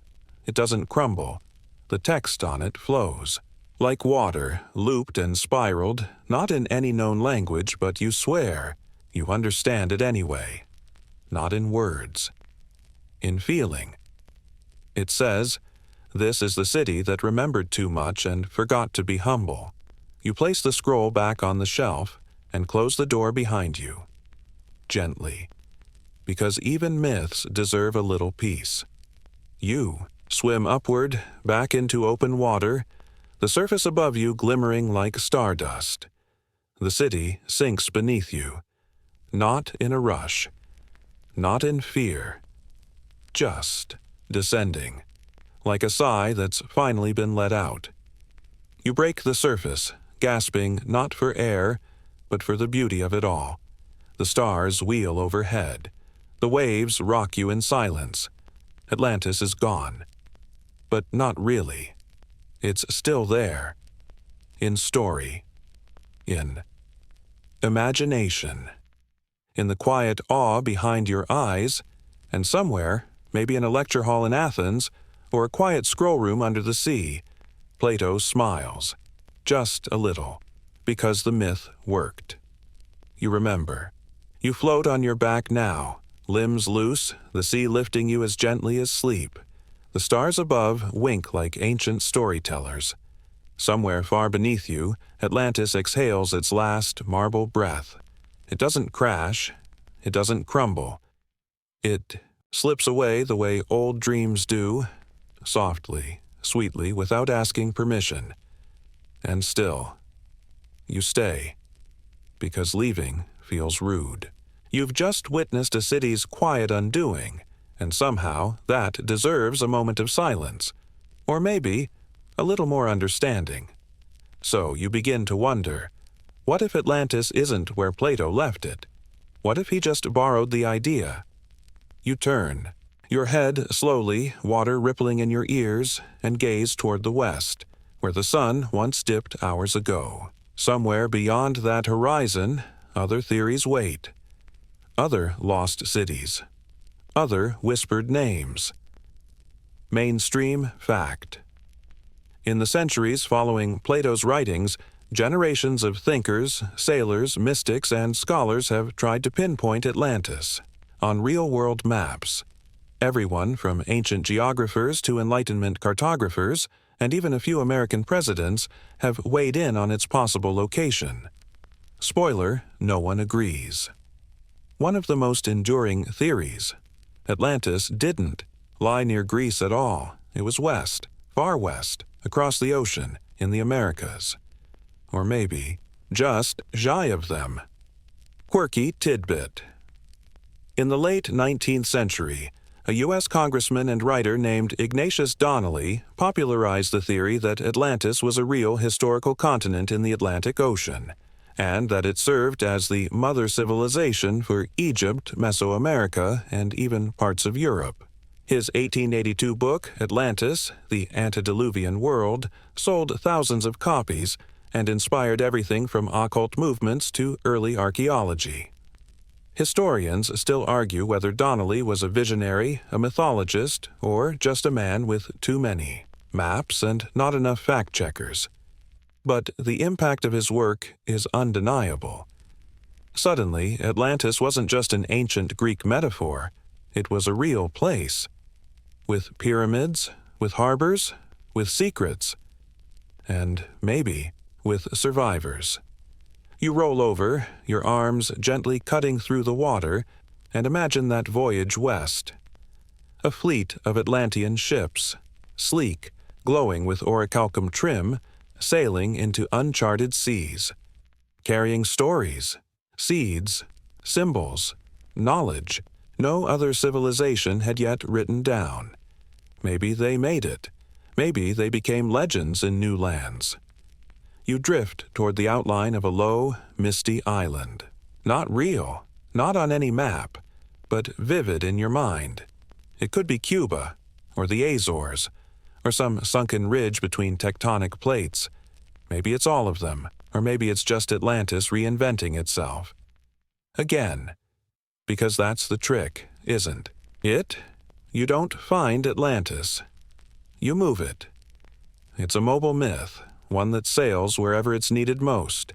It doesn't crumble. The text on it flows. Like water, looped and spiraled, not in any known language, but you swear you understand it anyway. Not in words. In feeling. It says, "This is the city that remembered too much and forgot to be humble." You place the scroll back on the shelf and close the door behind you. Gently. Because even myths deserve a little peace. You swim upward, back into open water, the surface above you glimmering like stardust. The city sinks beneath you. Not in a rush. Not in fear. Just descending, like a sigh that's finally been let out. You break the surface, gasping not for air, but for the beauty of it all. The stars wheel overhead. The waves rock you in silence. Atlantis is gone. But not really. It's still there. In story. In imagination. In the quiet awe behind your eyes, and somewhere, maybe in a lecture hall in Athens, or a quiet scroll room under the sea, Plato smiles. Just a little. Because the myth worked. You remember. You float on your back now, limbs loose, the sea lifting you as gently as sleep. The stars above wink like ancient storytellers. Somewhere far beneath you, Atlantis exhales its last marble breath. It doesn't crash. It doesn't crumble. It slips away the way old dreams do, softly, sweetly, without asking permission. And still, you stay, because leaving feels rude. You've just witnessed a city's quiet undoing, and somehow that deserves a moment of silence, or maybe a little more understanding. So you begin to wonder, what if Atlantis isn't where Plato left it? What if he just borrowed the idea? You turn, your head slowly, water rippling in your ears, and gaze toward the west, where the sun once dipped hours ago. Somewhere beyond that horizon, other theories wait. Other lost cities. Other whispered names. Mainstream fact. In the centuries following Plato's writings, generations of thinkers, sailors, mystics, and scholars have tried to pinpoint Atlantis on real-world maps. Everyone from ancient geographers to Enlightenment cartographers, and even a few American presidents, have weighed in on its possible location. Spoiler, no one agrees. One of the most enduring theories. Atlantis didn't lie near Greece at all. It was west, far west, across the ocean, in the Americas. Or maybe just shy of them. Quirky tidbit. In the late 19th century, a U.S. congressman and writer named Ignatius Donnelly popularized the theory that Atlantis was a real historical continent in the Atlantic Ocean, and that it served as the mother civilization for Egypt, Mesoamerica, and even parts of Europe. His 1882 book, Atlantis, The Antediluvian World, sold thousands of copies and inspired everything from occult movements to early archaeology. Historians still argue whether Donnelly was a visionary, a mythologist, or just a man with too many maps and not enough fact-checkers. But the impact of his work is undeniable. Suddenly, Atlantis wasn't just an ancient Greek metaphor. It was a real place. With pyramids, with harbors, with secrets, and maybe with survivors. You roll over, your arms gently cutting through the water, and imagine that voyage west. A fleet of Atlantean ships, sleek, glowing with orichalcum trim, sailing into uncharted seas, carrying stories, seeds, symbols, knowledge no other civilization had yet written down. Maybe they made it. Maybe they became legends in new lands. You drift toward the outline of a low, misty island. Not real, not on any map, but vivid in your mind. It could be Cuba, or the Azores, or some sunken ridge between tectonic plates. Maybe it's all of them, or maybe it's just Atlantis reinventing itself. Again, because that's the trick, isn't it? You don't find Atlantis. You move it. It's a mobile myth, one that sails wherever it's needed most.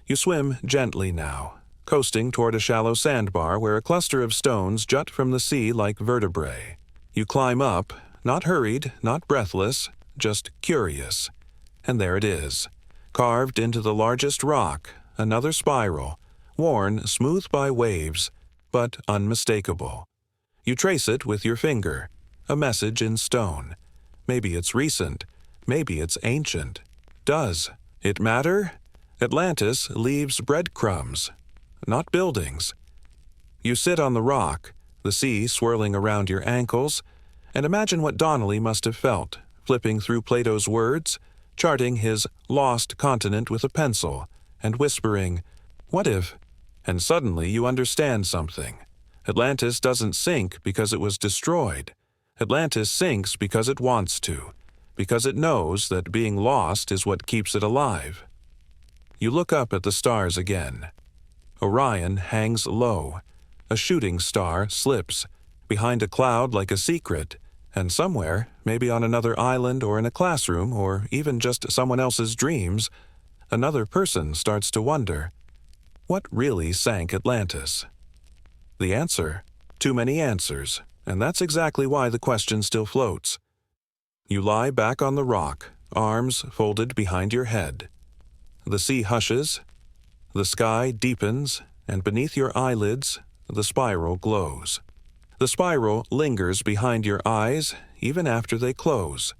You swim gently now, coasting toward a shallow sandbar where a cluster of stones jut from the sea like vertebrae. You climb up, not hurried, not breathless, just curious. And there it is, carved into the largest rock, another spiral, worn smooth by waves, but unmistakable. You trace it with your finger, a message in stone. Maybe it's recent, maybe it's ancient. Does it matter? Atlantis leaves breadcrumbs, not buildings. You sit on the rock, the sea swirling around your ankles, And imagine what Donnelly must have felt, flipping through Plato's words, charting his lost continent with a pencil, and whispering, "What if?" And suddenly you understand something. Atlantis doesn't sink because it was destroyed. Atlantis sinks because it wants to, because it knows that being lost is what keeps it alive. You look up at the stars again. Orion hangs low. A shooting star slips behind a cloud like a secret, and somewhere, maybe on another island or in a classroom or even just someone else's dreams, another person starts to wonder, what really sank Atlantis? The answer? Too many answers, and that's exactly why the question still floats. You lie back on the rock, arms folded behind your head. The sea hushes, the sky deepens, and beneath your eyelids, the spiral glows. The spiral lingers behind your eyes even after they close.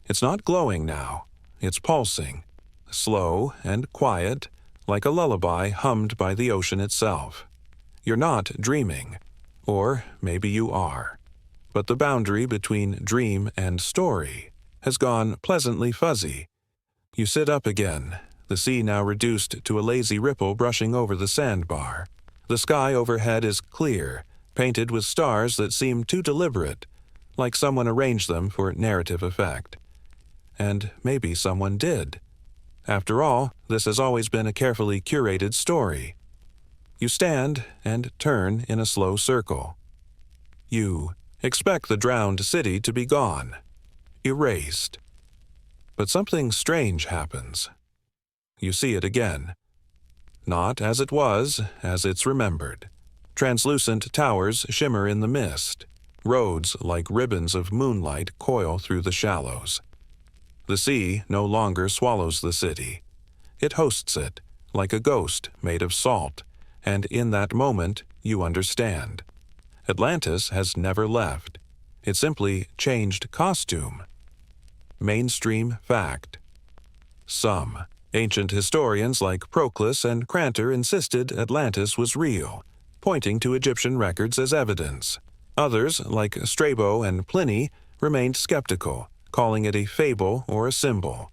It's not glowing now. It's pulsing, slow and quiet, like a lullaby hummed by the ocean itself. You're not dreaming, or maybe you are. But the boundary between dream and story has gone pleasantly fuzzy. You sit up again, the sea now reduced to a lazy ripple brushing over the sandbar. The sky overhead is clear, painted with stars that seem too deliberate, like someone arranged them for narrative effect. And maybe someone did. After all, this has always been a carefully curated story. You stand and turn in a slow circle. You expect the drowned city to be gone, erased. But something strange happens. You see it again. Not as it was, as it's remembered. Translucent towers shimmer in the mist. Roads like ribbons of moonlight coil through the shallows. The sea no longer swallows the city. It hosts it, like a ghost made of salt, and in that moment you understand. Atlantis has never left. It simply changed costume. Mainstream fact. Some ancient historians like Proclus and Crantor insisted Atlantis was real, pointing to Egyptian records as evidence. Others, like Strabo and Pliny, remained skeptical, calling it a fable or a symbol.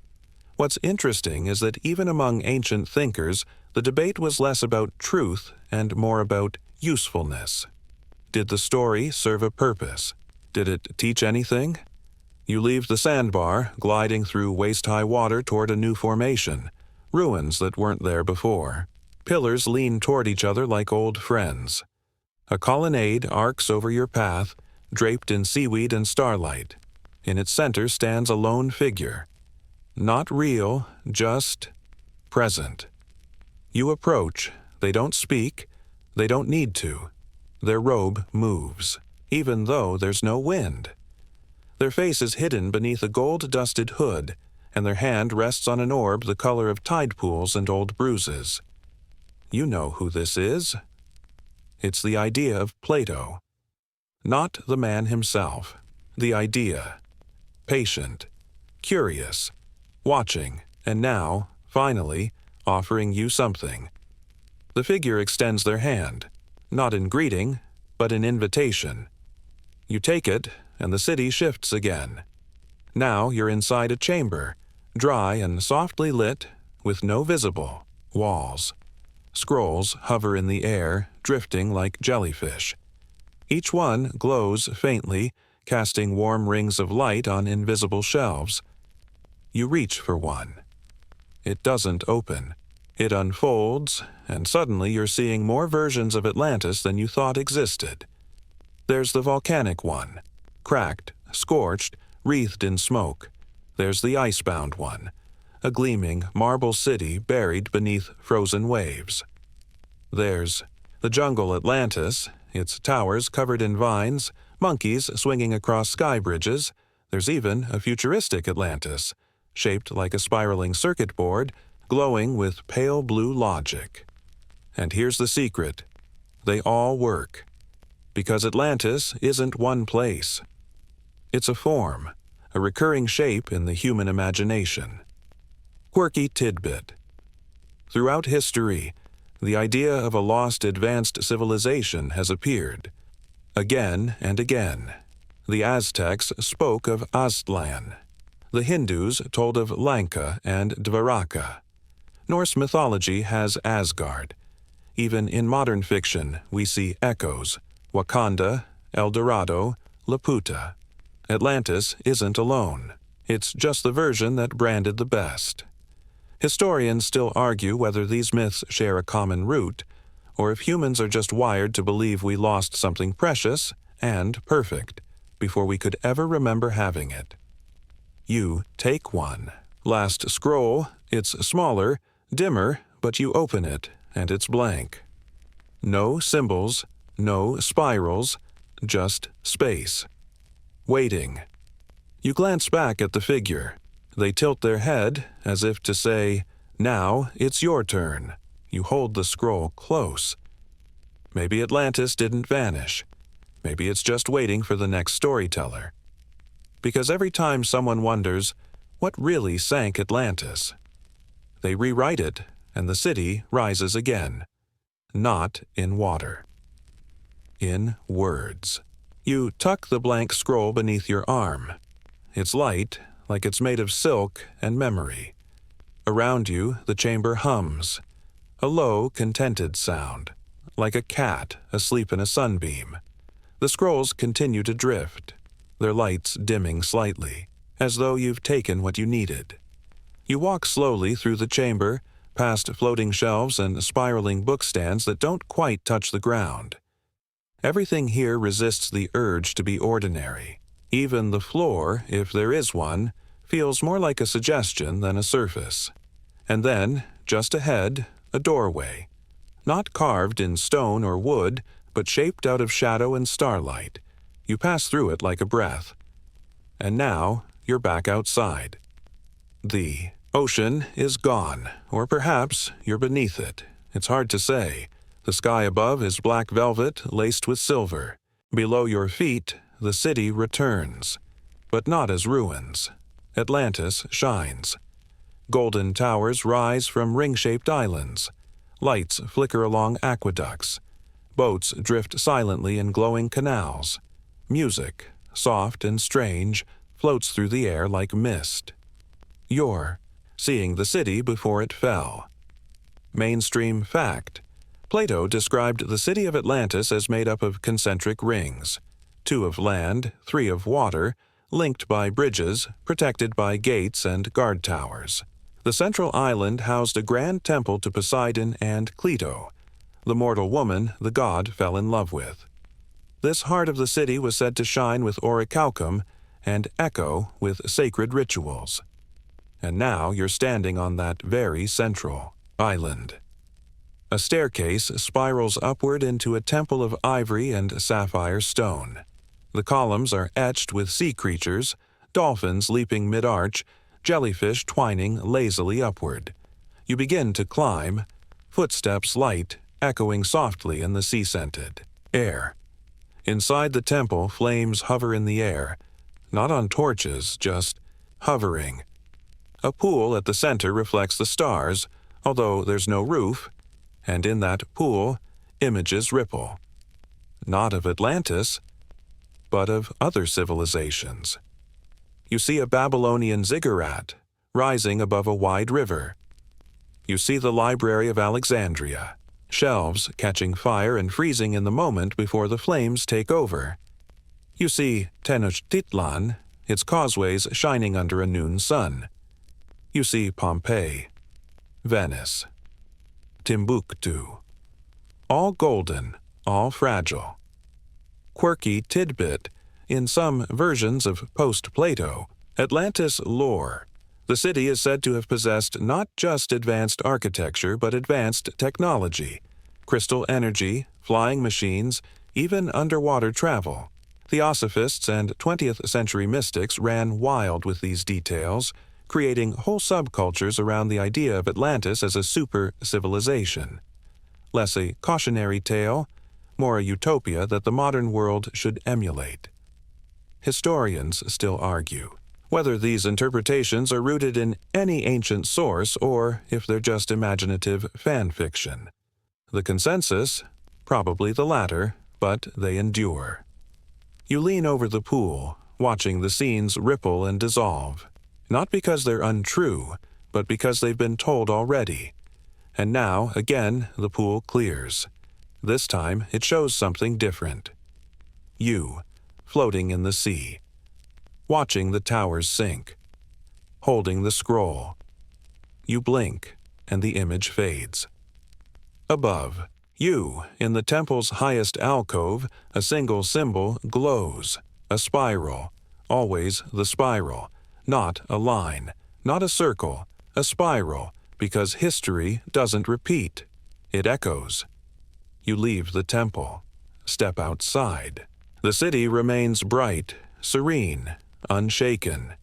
What's interesting is that even among ancient thinkers, the debate was less about truth and more about usefulness. Did the story serve a purpose? Did it teach anything? You leave the sandbar, gliding through waist-high water toward a new formation, ruins that weren't there before. Pillars lean toward each other like old friends. A colonnade arcs over your path, draped in seaweed and starlight. In its center stands a lone figure. Not real, just present. You approach. They don't speak. They don't need to. Their robe moves, even though there's no wind. Their face is hidden beneath a gold-dusted hood, and their hand rests on an orb the color of tide pools and old bruises. You know who this is. It's the idea of Plato. Not the man himself. The idea. Patient, curious, watching, and now, finally, offering you something. The figure extends their hand, not in greeting, but in invitation. You take it, and the city shifts again. Now you're inside a chamber, dry and softly lit, with no visible walls. Scrolls hover in the air, drifting like jellyfish. Each one glows faintly, casting warm rings of light on invisible shelves. You reach for one. It doesn't open. It unfolds, and suddenly you're seeing more versions of Atlantis than you thought existed. There's the volcanic one, cracked, scorched, wreathed in smoke. There's the icebound one, a gleaming marble city buried beneath frozen waves. There's the jungle Atlantis, its towers covered in vines, monkeys swinging across sky bridges. There's even a futuristic Atlantis, shaped like a spiraling circuit board, glowing with pale blue logic. And here's the secret. They all work. Because Atlantis isn't one place. It's a form, a recurring shape in the human imagination. Quirky tidbit. Throughout history, the idea of a lost advanced civilization has appeared. Again and again. The Aztecs spoke of Aztlan. The Hindus told of Lanka and Dvaraka. Norse mythology has Asgard. Even in modern fiction, we see echoes: Wakanda, El Dorado, Laputa. Atlantis isn't alone. It's just the version that branded the best. Historians still argue whether these myths share a common root, or if humans are just wired to believe we lost something precious and perfect before we could ever remember having it. You take one. Last scroll, it's smaller, dimmer, but you open it, and it's blank. No symbols, no spirals, just space. Waiting. You glance back at the figure. They tilt their head as if to say, "Now it's your turn." You hold the scroll close. Maybe Atlantis didn't vanish. Maybe it's just waiting for the next storyteller. Because every time someone wonders, what really sank Atlantis? They rewrite it, and the city rises again. Not in water. In words. You tuck the blank scroll beneath your arm. It's light, like it's made of silk and memory. Around you, the chamber hums. A low, contented sound, like a cat asleep in a sunbeam. The scrolls continue to drift, their lights dimming slightly, as though you've taken what you needed. You walk slowly through the chamber, past floating shelves and spiraling bookstands that don't quite touch the ground. Everything here resists the urge to be ordinary. Even the floor, if there is one, feels more like a suggestion than a surface. And then, just ahead, a doorway. Not carved in stone or wood, but shaped out of shadow and starlight. You pass through it like a breath. And now, you're back outside. The ocean is gone, or perhaps you're beneath it. It's hard to say. The sky above is black velvet laced with silver. Below your feet, the city returns, but not as ruins. Atlantis shines. Golden towers rise from ring-shaped islands. Lights flicker along aqueducts. Boats drift silently in glowing canals. Music, soft and strange, floats through the air like mist. You're seeing the city before it fell. Mainstream fact. Plato described the city of Atlantis as made up of concentric rings, 2 of land, 3 of water, linked by bridges, protected by gates and guard towers. The central island housed a grand temple to Poseidon and Cleito, the mortal woman the god fell in love with. This heart of the city was said to shine with orichalcum and echo with sacred rituals. And now you're standing on that very central island. A staircase spirals upward into a temple of ivory and sapphire stone. The columns are etched with sea creatures, dolphins leaping mid-arch, jellyfish twining lazily upward. You begin to climb, footsteps light, echoing softly in the sea-scented air. Inside the temple, flames hover in the air, not on torches, just hovering. A pool at the center reflects the stars, although there's no roof, and in that pool, images ripple. Not of Atlantis, but of other civilizations. You see a Babylonian ziggurat rising above a wide river. You see the Library of Alexandria, shelves catching fire and freezing in the moment before the flames take over. You see Tenochtitlan, its causeways shining under a noon sun. You see Pompeii, Venice, Timbuktu. All golden, all fragile. Quirky tidbit, in some versions of post-Plato, Atlantis lore. The city is said to have possessed not just advanced architecture but advanced technology, crystal energy, flying machines, even underwater travel. Theosophists and 20th century mystics ran wild with these details, creating whole subcultures around the idea of Atlantis as a super-civilization. Less a cautionary tale, more a utopia that the modern world should emulate. Historians still argue whether these interpretations are rooted in any ancient source or if they're just imaginative fan fiction. The consensus? Probably the latter, but they endure. You lean over the pool, watching the scenes ripple and dissolve. Not because they're untrue, but because they've been told already. And now, again, the pool clears. This time, it shows something different. You, floating in the sea, watching the towers sink, holding the scroll. You blink, and the image fades. Above, you, in the temple's highest alcove, a single symbol glows, a spiral, always the spiral, not a line, not a circle, a spiral, because history doesn't repeat, it echoes. You leave the temple, step outside. The city remains bright, serene, unshaken.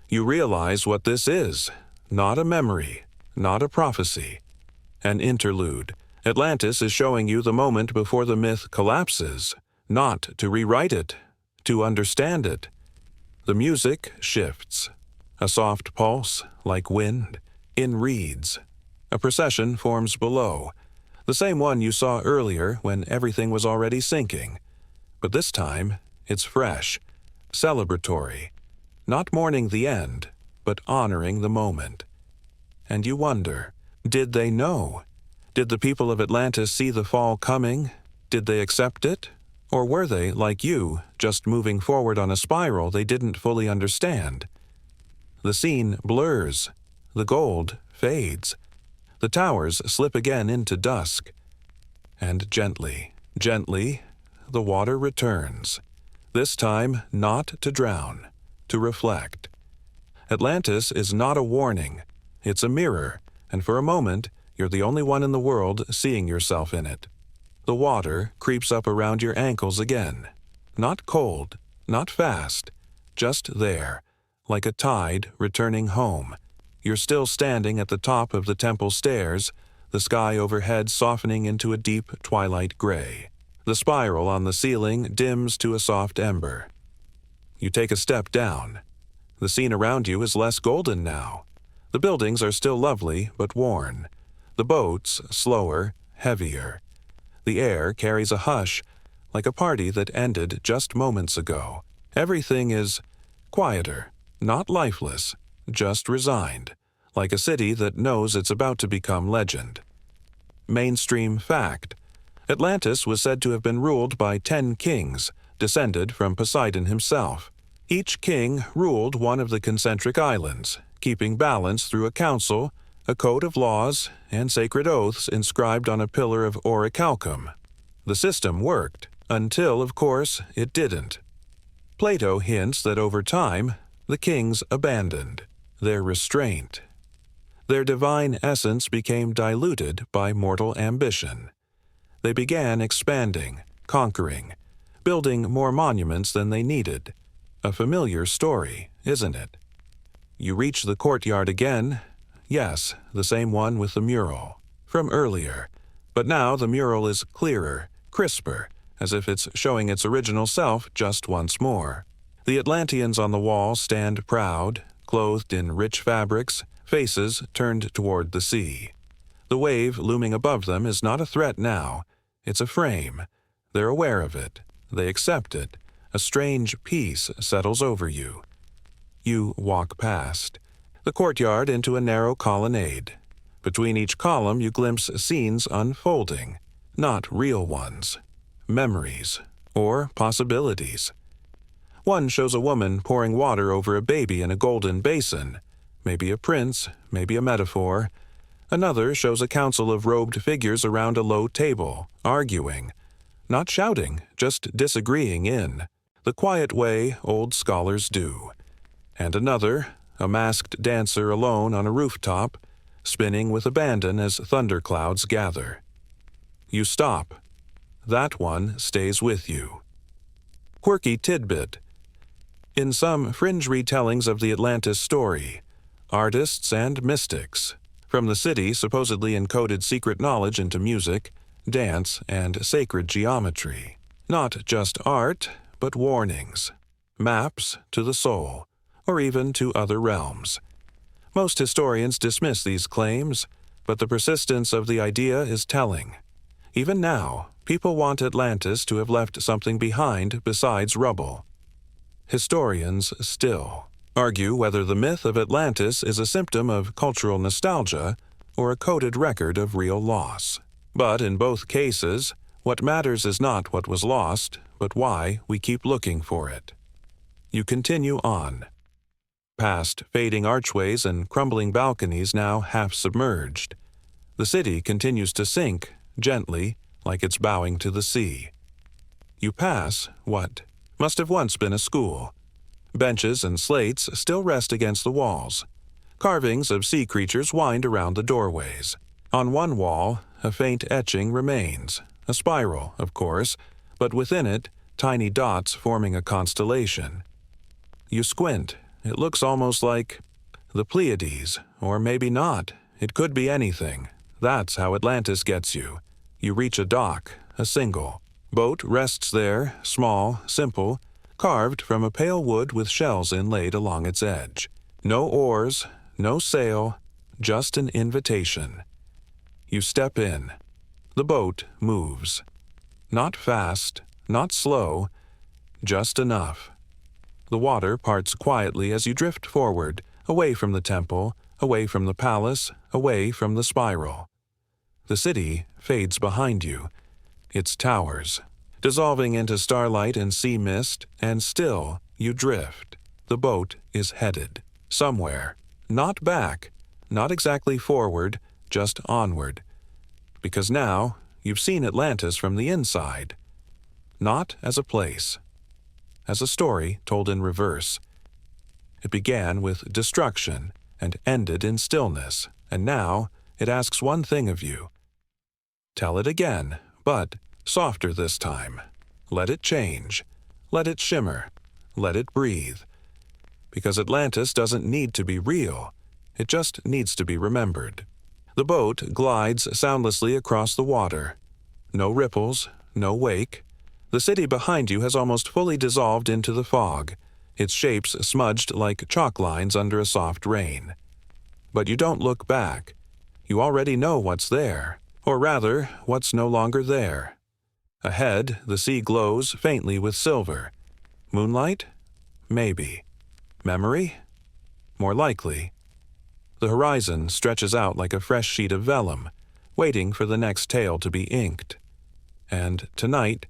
You realize what this is, not a memory, not a prophecy. An interlude. Atlantis is showing you the moment before the myth collapses, not to rewrite it, to understand it. The music shifts. A soft pulse, like wind, in reeds. A procession forms below, the same one you saw earlier when everything was already sinking. But this time, it's fresh, celebratory, not mourning the end, but honoring the moment. And you wonder, did they know? Did the people of Atlantis see the fall coming? Did they accept it? Or were they, like you, just moving forward on a spiral they didn't fully understand? The scene blurs. The gold fades. The towers slip again into dusk. And gently, gently, the water returns. This time not to drown, to reflect. Atlantis is not a warning. It's a mirror, and for a moment, you're the only one in the world seeing yourself in it. The water creeps up around your ankles again. Not cold, not fast, just there, like a tide returning home. You're still standing at the top of the temple stairs, the sky overhead softening into a deep twilight gray. The spiral on the ceiling dims to a soft ember. You take a step down. The scene around you is less golden now. The buildings are still lovely, but worn. The boats slower, heavier. The air carries a hush, like a party that ended just moments ago. Everything is quieter, not lifeless, just resigned, like a city that knows it's about to become legend. Mainstream fact. Atlantis was said to have been ruled by 10 kings, descended from Poseidon himself. Each king ruled one of the concentric islands, keeping balance through a council, a code of laws, and sacred oaths inscribed on a pillar of orichalcum. The system worked, until, of course, it didn't. Plato hints that over time, the kings abandoned their restraint. Their divine essence became diluted by mortal ambition. They began expanding, conquering, building more monuments than they needed. A familiar story, isn't it? You reach the courtyard again. Yes, the same one with the mural, from earlier. But now the mural is clearer, crisper, as if it's showing its original self just once more. The Atlanteans on the wall stand proud, clothed in rich fabrics, faces turned toward the sea. The wave looming above them is not a threat now. It's a frame. They're aware of it. They accept it. A strange peace settles over you. You walk past the courtyard into a narrow colonnade. Between each column you glimpse scenes unfolding, not real ones, memories, or possibilities. One shows a woman pouring water over a baby in a golden basin, maybe a prince, maybe a metaphor. Another shows a council of robed figures around a low table, arguing, not shouting, just disagreeing in the quiet way old scholars do. And another, a masked dancer alone on a rooftop, spinning with abandon as thunderclouds gather. You stop. That one stays with you. Quirky tidbit. In some fringe retellings of the Atlantis story, artists and mystics from the city supposedly encoded secret knowledge into music, dance, and sacred geometry. Not just art, but warnings, maps to the soul, or even to other realms. Most historians dismiss these claims, but the persistence of the idea is telling. Even now, People want Atlantis to have left something behind besides rubble. Historians still argue whether the myth of Atlantis is a symptom of cultural nostalgia or a coded record of real loss. But in both cases, what matters is not what was lost, but why we keep looking for it. You continue on. Past fading archways and crumbling balconies now half submerged. The city continues to sink, gently, like it's bowing to the sea. You pass what must have once been a school. Benches and slates still rest against the walls. Carvings of sea creatures wind around the doorways. On one wall, a faint etching remains, a spiral, of course, but within it, tiny dots forming a constellation. You squint. It looks almost like the Pleiades, or maybe not. It could be anything. That's how Atlantis gets you. You reach a dock, a single. Boat rests there, small, simple, carved from a pale wood with shells inlaid along its edge. No oars, no sail, just an invitation. You step in. The boat moves. Not fast, not slow, just enough. The water parts quietly as you drift forward, away from the temple, away from the palace, away from the spiral. The city fades behind you, its towers, dissolving into starlight and sea mist, and still you drift. The boat is headed somewhere, not back, not exactly forward, just onward. Because now you've seen Atlantis from the inside, not as a place, as a story told in reverse. It began with destruction and ended in stillness, and now it asks one thing of you. Tell it again, but softer this time. Let it change. Let it shimmer. Let it breathe. Because Atlantis doesn't need to be real. It just needs to be remembered. The boat glides soundlessly across the water. No ripples, no wake. The city behind you has almost fully dissolved into the fog, its shapes smudged like chalk lines under a soft rain. But you don't look back. You already know what's there, or rather, what's no longer there. Ahead, the sea glows faintly with silver. Moonlight? Maybe. Memory? More likely. The horizon stretches out like a fresh sheet of vellum, waiting for the next tale to be inked. And tonight,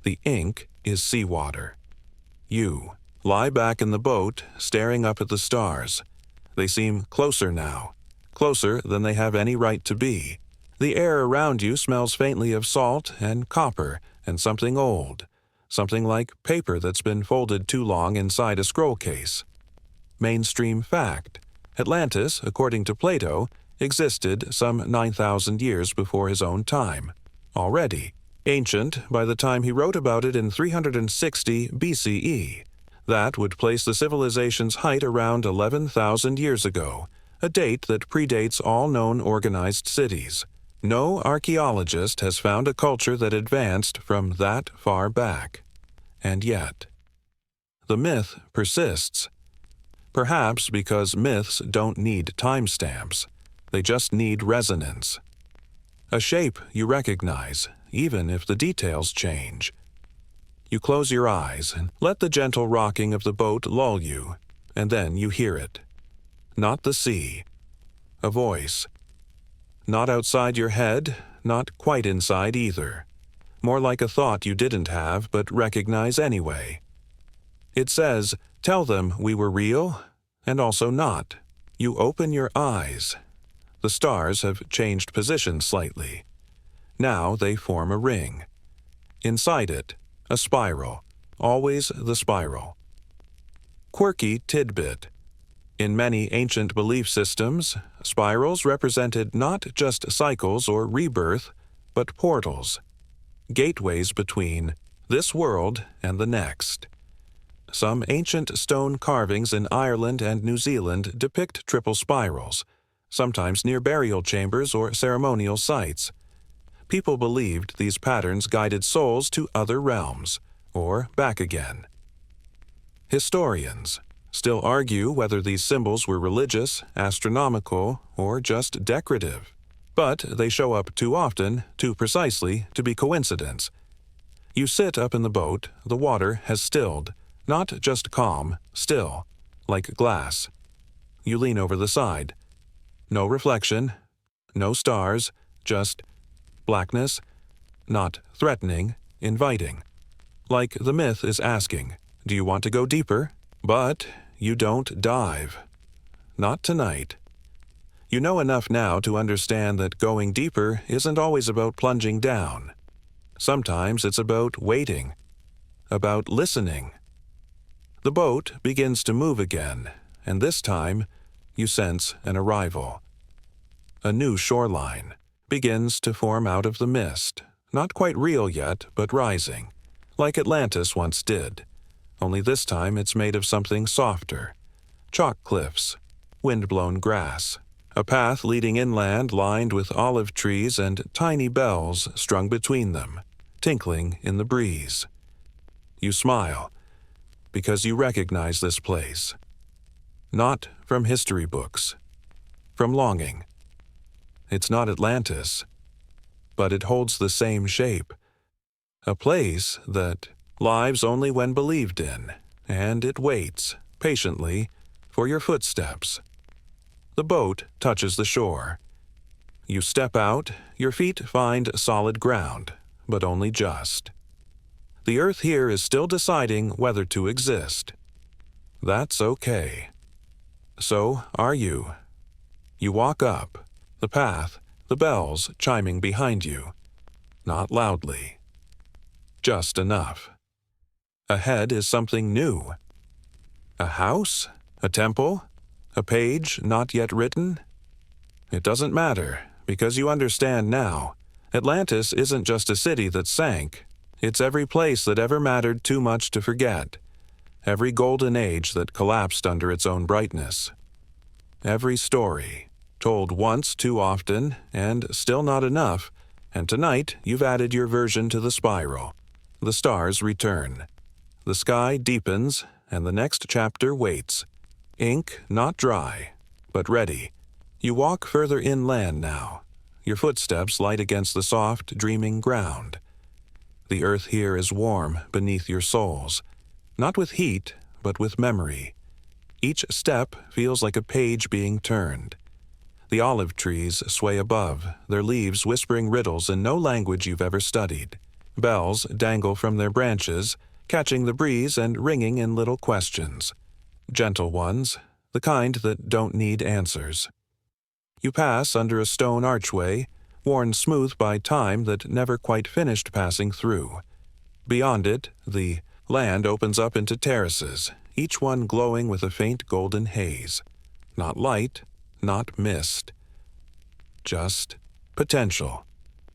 the ink is seawater. You lie back in the boat, staring up at the stars. They seem closer now, closer than they have any right to be. The air around you smells faintly of salt and copper and something old, something like paper that's been folded too long inside a scroll case. Mainstream fact: Atlantis, according to Plato, existed some 9,000 years before his own time. Already ancient by the time he wrote about it in 360 BCE. That would place the civilization's height around 11,000 years ago, a date that predates all known organized cities. No archaeologist has found a culture that advanced from that far back. And yet, the myth persists. Perhaps because myths don't need timestamps. They just need resonance. A shape you recognize, even if the details change. You close your eyes and let the gentle rocking of the boat lull you, and then you hear it. Not the sea. A voice. Not outside your head, not quite inside either. More like a thought you didn't have but recognize anyway. It says, "Tell them we were real, and also not." You open your eyes. The stars have changed position slightly. Now they form a ring. Inside it, a spiral, always the spiral. Quirky tidbit. In many ancient belief systems, spirals represented not just cycles or rebirth, but portals, gateways between this world and the next. Some ancient stone carvings in Ireland and New Zealand depict triple spirals, sometimes near burial chambers or ceremonial sites. People believed these patterns guided souls to other realms, or back again. Historians still argue whether these symbols were religious, astronomical, or just decorative. But they show up too often, too precisely, to be coincidence. You sit up in the boat, the water has stilled, not just calm, still, like glass. You lean over the side. No reflection, no stars, just blackness, not threatening, inviting. Like the myth is asking, do you want to go deeper? But you don't dive. Not tonight. You know enough now to understand that going deeper isn't always about plunging down. Sometimes it's about waiting, about listening. The boat begins to move again, and this time you sense an arrival. A new shoreline begins to form out of the mist, not quite real yet, but rising, like Atlantis once did, only this time it's made of something softer. Chalk cliffs, wind-blown grass, a path leading inland lined with olive trees and tiny bells strung between them, tinkling in the breeze. You smile, because you recognize this place. Not from history books, from longing. It's not Atlantis, but it holds the same shape. A place that lives only when believed in, and it waits, patiently, for your footsteps. The boat touches the shore. You step out, your feet find solid ground, but only just. The earth here is still deciding whether to exist. That's okay. So are you. You walk up, the path, the bells chiming behind you. Not loudly. Just enough. Ahead is something new. A house? A temple? A page not yet written? It doesn't matter, because you understand now. Atlantis isn't just a city that sank. It's every place that ever mattered too much to forget. Every golden age that collapsed under its own brightness. Every story, told once too often, and still not enough, and tonight you've added your version to the spiral. The stars return. The sky deepens, and the next chapter waits. Ink not dry, but ready. You walk further inland now. Your footsteps light against the soft, dreaming ground. The earth here is warm beneath your soles, not with heat, but with memory. Each step feels like a page being turned. The olive trees sway above, their leaves whispering riddles in no language you've ever studied. Bells dangle from their branches, catching the breeze and ringing in little questions. Gentle ones, the kind that don't need answers. You pass under a stone archway, worn smooth by time that never quite finished passing through. Beyond it, the land opens up into terraces, each one glowing with a faint golden haze. Not light, not mist. Just potential.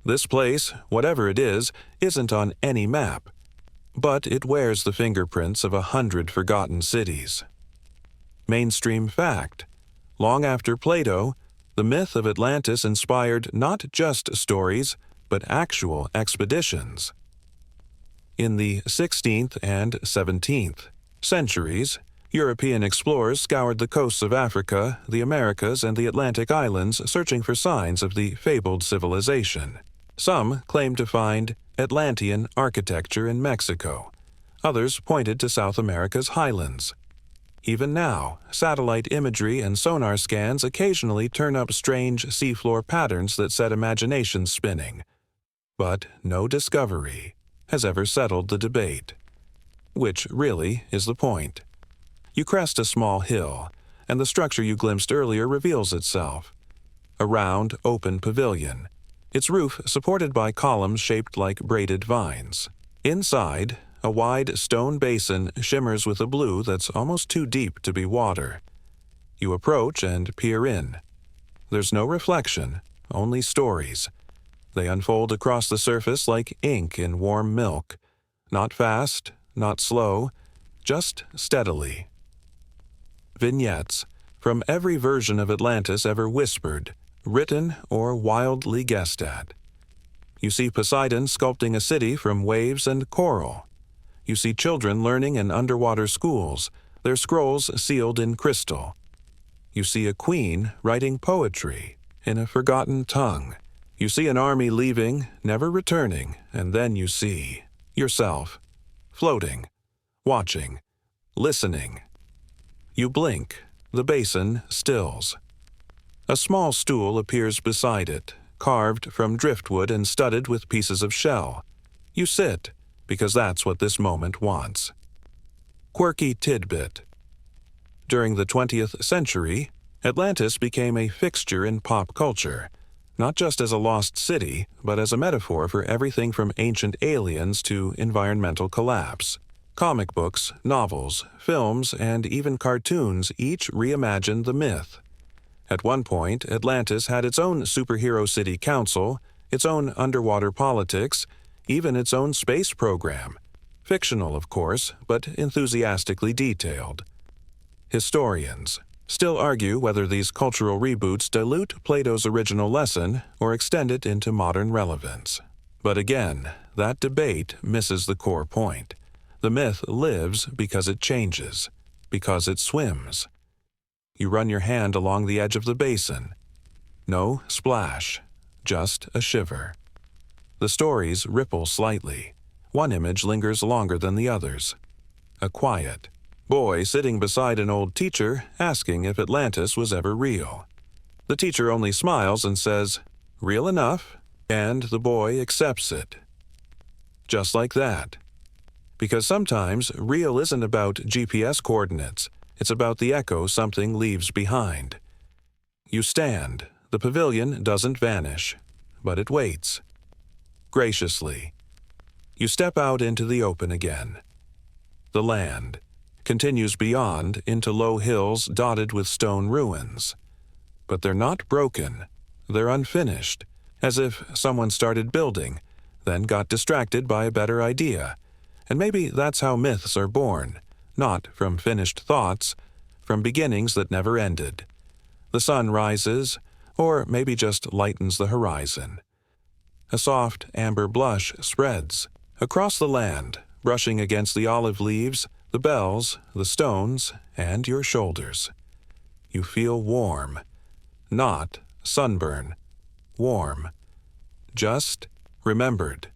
This place, whatever it is, isn't on any map, but it wears the fingerprints of 100 forgotten cities. Mainstream fact. Long after Plato, the myth of Atlantis inspired not just stories, but actual expeditions. In the 16th and 17th centuries, European explorers scoured the coasts of Africa, the Americas, and the Atlantic islands searching for signs of the fabled civilization. Some claimed to find Atlantean architecture in Mexico. Others pointed to South America's highlands. Even now, satellite imagery and sonar scans occasionally turn up strange seafloor patterns that set imaginations spinning. But no discovery has ever settled the debate. Which really is the point. You crest a small hill, and the structure you glimpsed earlier reveals itself. A round, open pavilion, its roof supported by columns shaped like braided vines. Inside, a wide stone basin shimmers with a blue that's almost too deep to be water. You approach and peer in. There's no reflection, only stories. They unfold across the surface like ink in warm milk. Not fast, not slow, just steadily. Vignettes from every version of Atlantis ever whispered, written, or wildly guessed at. You see Poseidon sculpting a city from waves and coral. You see children learning in underwater schools, their scrolls sealed in crystal. You see a queen writing poetry, in a forgotten tongue. You see an army leaving, never returning, and then you see yourself, floating, watching, listening. You blink, the basin stills. A small stool appears beside it, carved from driftwood and studded with pieces of shell. You sit, because that's what this moment wants. Quirky tidbit. During the 20th century, Atlantis became a fixture in pop culture, not just as a lost city, but as a metaphor for everything from ancient aliens to environmental collapse. Comic books, novels, films, and even cartoons each reimagined the myth. At one point, Atlantis had its own superhero city council, its own underwater politics, even its own space program. Fictional, of course, but enthusiastically detailed. Historians still argue whether these cultural reboots dilute Plato's original lesson or extend it into modern relevance. But again, that debate misses the core point. The myth lives because it changes, because it swims. You run your hand along the edge of the basin. No splash, just a shiver. The stories ripple slightly. One image lingers longer than the others. A quiet boy sitting beside an old teacher asking if Atlantis was ever real. The teacher only smiles and says, "Real enough," and the boy accepts it. Just like that. Because sometimes real isn't about GPS coordinates. It's about the echo something leaves behind. You stand. The pavilion doesn't vanish, but it waits. Graciously. You step out into the open again. The land continues beyond into low hills dotted with stone ruins. But they're not broken. They're unfinished, as if someone started building, then got distracted by a better idea. And maybe that's how myths are born. Not from finished thoughts, from beginnings that never ended. The sun rises, or maybe just lightens the horizon. A soft amber blush spreads across the land, brushing against the olive leaves, the bells, the stones, and your shoulders. You feel warm. Not sunburn. Warm. Just remembered.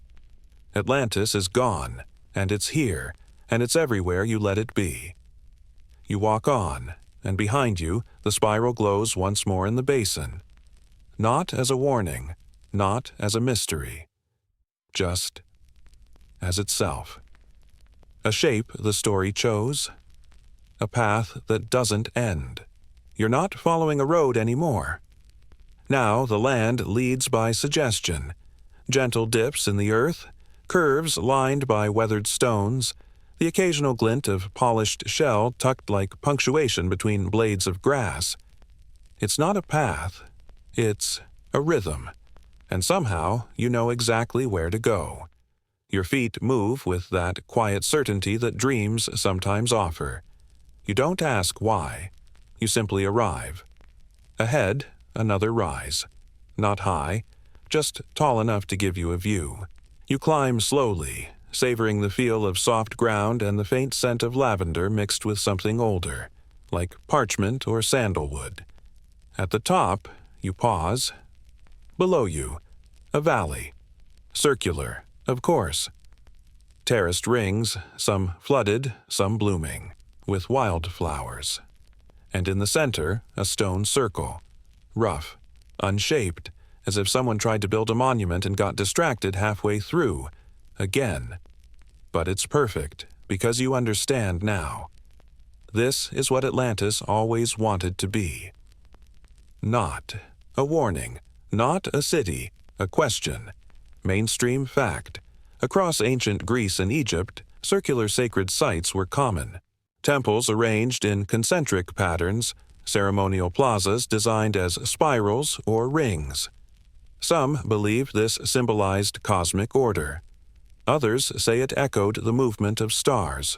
Atlantis is gone, and it's here, and it's everywhere you let it be. You walk on, and behind you, the spiral glows once more in the basin. Not as a warning, not as a mystery. Just as itself. A shape the story chose. A path that doesn't end. You're not following a road anymore. Now the land leads by suggestion. Gentle dips in the earth, curves lined by weathered stones, the occasional glint of polished shell tucked like punctuation between blades of grass. It's not a path, it's a rhythm, and somehow you know exactly where to go. Your feet move with that quiet certainty that dreams sometimes offer. You don't ask why, you simply arrive. Ahead, another rise. Not high, just tall enough to give you a view. You climb slowly, savoring the feel of soft ground and the faint scent of lavender mixed with something older, like parchment or sandalwood. At the top, you pause. Below you, a valley. Circular, of course. Terraced rings, some flooded, some blooming, with wildflowers. And in the center, a stone circle. Rough, unshaped, as if someone tried to build a monument and got distracted halfway through. Again. But it's perfect, because you understand now. This is what Atlantis always wanted to be. Not a warning, not a city, a question. Mainstream fact. Across ancient Greece and Egypt, circular sacred sites were common. Temples arranged in concentric patterns, ceremonial plazas designed as spirals or rings. Some believe this symbolized cosmic order. Others say it echoed the movement of stars.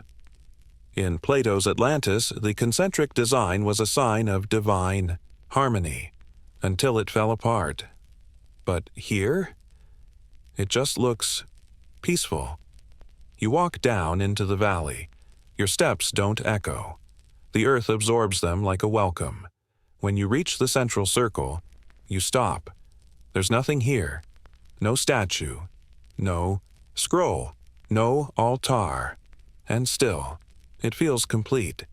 In Plato's Atlantis, the concentric design was a sign of divine harmony, until it fell apart. But here, it just looks peaceful. You walk down into the valley. Your steps don't echo. The earth absorbs them like a welcome. When you reach the central circle, You stop. There's nothing here. No statue. No scroll. No altar. And still, it feels complete.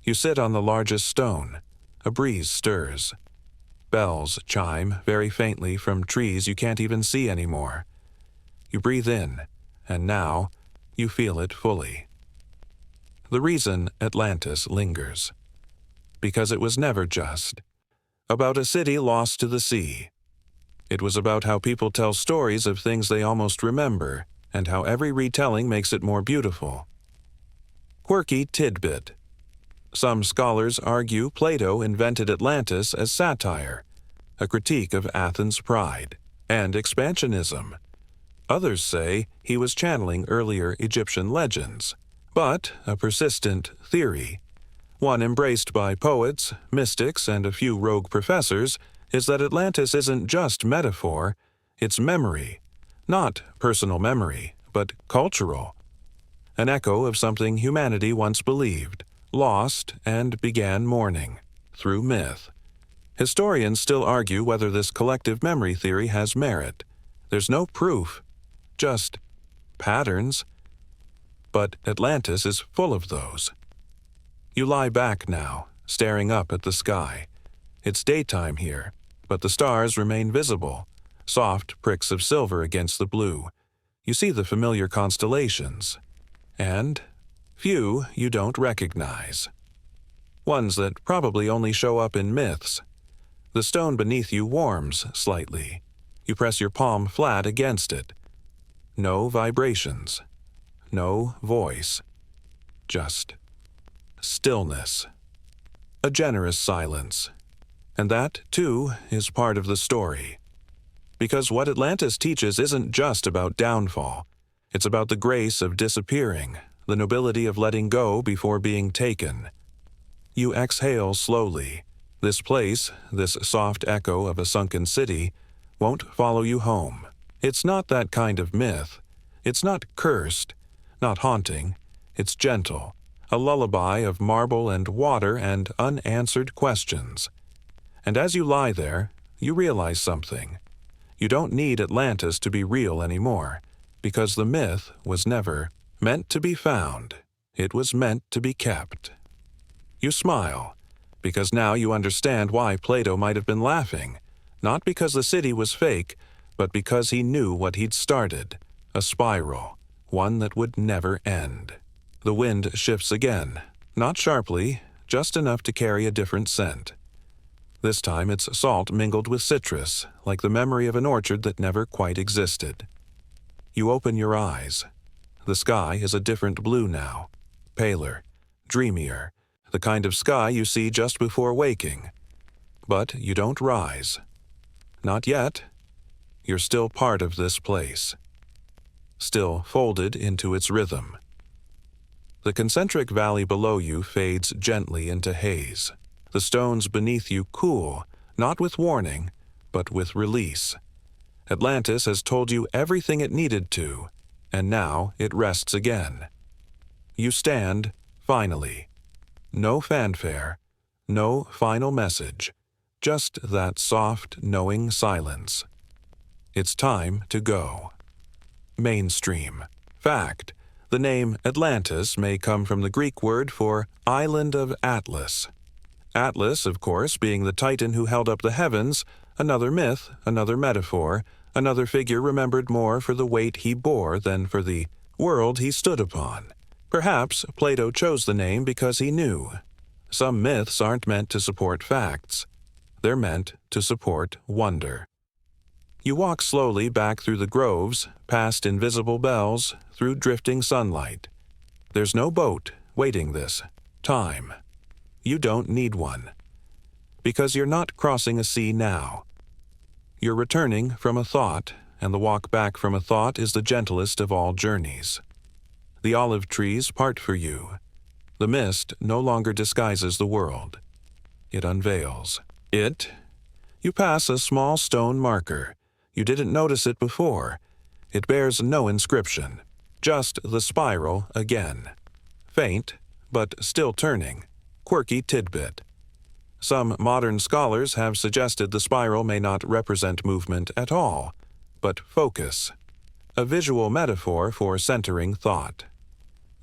You sit on the largest stone. A breeze stirs. Bells chime very faintly from trees you can't even see anymore. You breathe in, and now you feel it fully. The reason Atlantis lingers. Because it was never just about a city lost to the sea. It was about how people tell stories of things they almost remember, and how every retelling makes it more beautiful. Quirky tidbit. Some scholars argue Plato invented Atlantis as satire, a critique of Athens' pride and expansionism. Others say he was channeling earlier Egyptian legends, but a persistent theory, one embraced by poets, mystics, and a few rogue professors, is that Atlantis isn't just metaphor, it's memory. Not personal memory, but cultural. An echo of something humanity once believed, lost, and began mourning, through myth. Historians still argue whether this collective memory theory has merit. There's no proof, just patterns. But Atlantis is full of those. You lie back now, staring up at the sky. It's daytime here, but the stars remain visible, soft pricks of silver against the blue. You see the familiar constellations, and few you don't recognize. Ones that probably only show up in myths. The stone beneath you warms slightly. You press your palm flat against it. No vibrations. No voice. Just stillness. A generous silence. And that, too, is part of the story. Because what Atlantis teaches isn't just about downfall. It's about the grace of disappearing, the nobility of letting go before being taken. You exhale slowly. This place, this soft echo of a sunken city, won't follow you home. It's not that kind of myth. It's not cursed, not haunting. It's gentle, a lullaby of marble and water and unanswered questions. And as you lie there, you realize something. You don't need Atlantis to be real anymore, because the myth was never meant to be found. It was meant to be kept. You smile, because now you understand why Plato might have been laughing, not because the city was fake, but because he knew what he'd started, a spiral, one that would never end. The wind shifts again, not sharply, just enough to carry a different scent. This time it's salt mingled with citrus, like the memory of an orchard that never quite existed. You open your eyes. The sky is a different blue now, paler, dreamier, the kind of sky you see just before waking. But you don't rise. Not yet. You're still part of this place. Still folded into its rhythm. The concentric valley below you fades gently into haze. The stones beneath you cool, not with warning, but with release. Atlantis has told you everything it needed to, and now it rests again. You stand, finally. No fanfare, no final message, just that soft, knowing silence. It's time to go. Mainstream. Fact. The name Atlantis may come from the Greek word for island of Atlas. Atlas, of course, being the titan who held up the heavens, another myth, another metaphor, another figure remembered more for the weight he bore than for the world he stood upon. Perhaps Plato chose the name because he knew. Some myths aren't meant to support facts. They're meant to support wonder. You walk slowly back through the groves, past invisible bells, through drifting sunlight. There's no boat waiting this time. You don't need one. Because you're not crossing a sea now. You're returning from a thought, and the walk back from a thought is the gentlest of all journeys. The olive trees part for you. The mist no longer disguises the world. It unveils. You pass a small stone marker. You didn't notice it before. It bears no inscription. Just the spiral again. Faint, but still turning. Quirky tidbit. Some modern scholars have suggested the spiral may not represent movement at all, but focus, a visual metaphor for centering thought.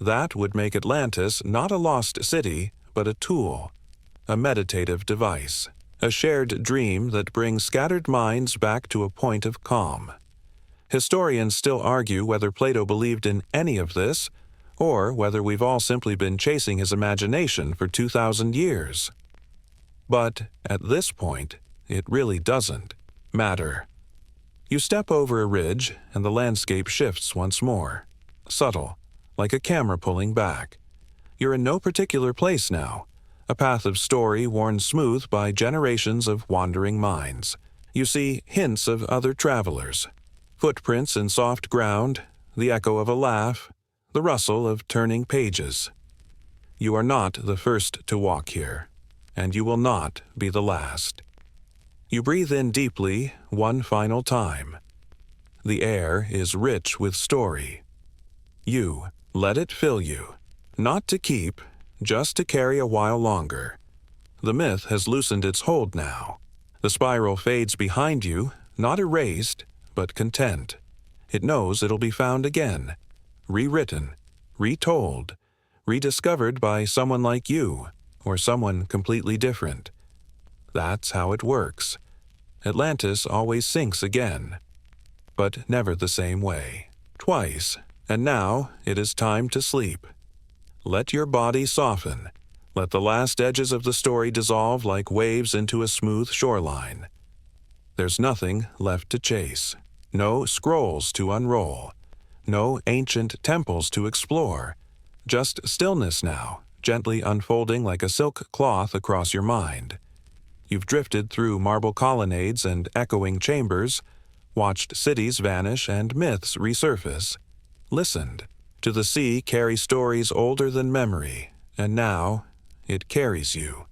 That would make Atlantis not a lost city, but a tool, a meditative device, a shared dream that brings scattered minds back to a point of calm. Historians still argue whether Plato believed in any of this, or whether we've all simply been chasing his imagination for 2,000 years. But at this point, it really doesn't matter. You step over a ridge, and the landscape shifts once more, subtle, like a camera pulling back. You're in no particular place now, a path of story worn smooth by generations of wandering minds. You see hints of other travelers, footprints in soft ground, the echo of a laugh, the rustle of turning pages. You are not the first to walk here, and you will not be the last. You breathe in deeply one final time. The air is rich with story. You let it fill you, not to keep, just to carry a while longer. The myth has loosened its hold now. The spiral fades behind you, not erased, but content. It knows it'll be found again, rewritten, retold, rediscovered by someone like you, or someone completely different. That's how it works. Atlantis always sinks again, but never the same way. Twice, and now it is time to sleep. Let your body soften. Let the last edges of the story dissolve like waves into a smooth shoreline. There's nothing left to chase, no scrolls to unroll, no ancient temples to explore, just stillness now, gently unfolding like a silk cloth across your mind. You've drifted through marble colonnades and echoing chambers, watched cities vanish and myths resurface, listened to the sea carry stories older than memory, and now it carries you.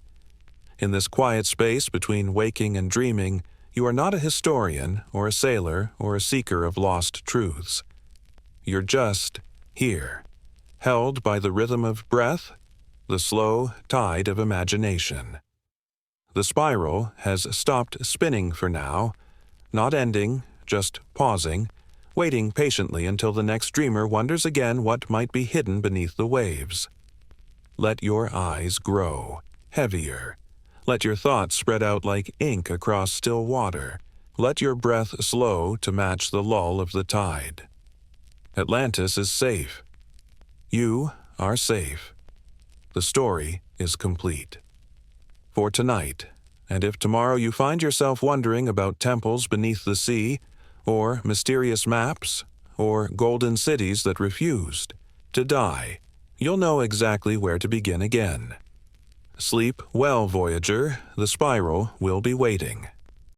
In this quiet space between waking and dreaming, you are not a historian or a sailor or a seeker of lost truths. You're just here, held by the rhythm of breath, the slow tide of imagination. The spiral has stopped spinning for now, not ending, just pausing, waiting patiently until the next dreamer wonders again what might be hidden beneath the waves. Let your eyes grow, heavier. Let your thoughts spread out like ink across still water. Let your breath slow to match the lull of the tide. Atlantis is safe. You are safe. The story is complete. For tonight, and if tomorrow you find yourself wondering about temples beneath the sea, or mysterious maps, or golden cities that refused to die, you'll know exactly where to begin again. Sleep well, Voyager, the spiral will be waiting.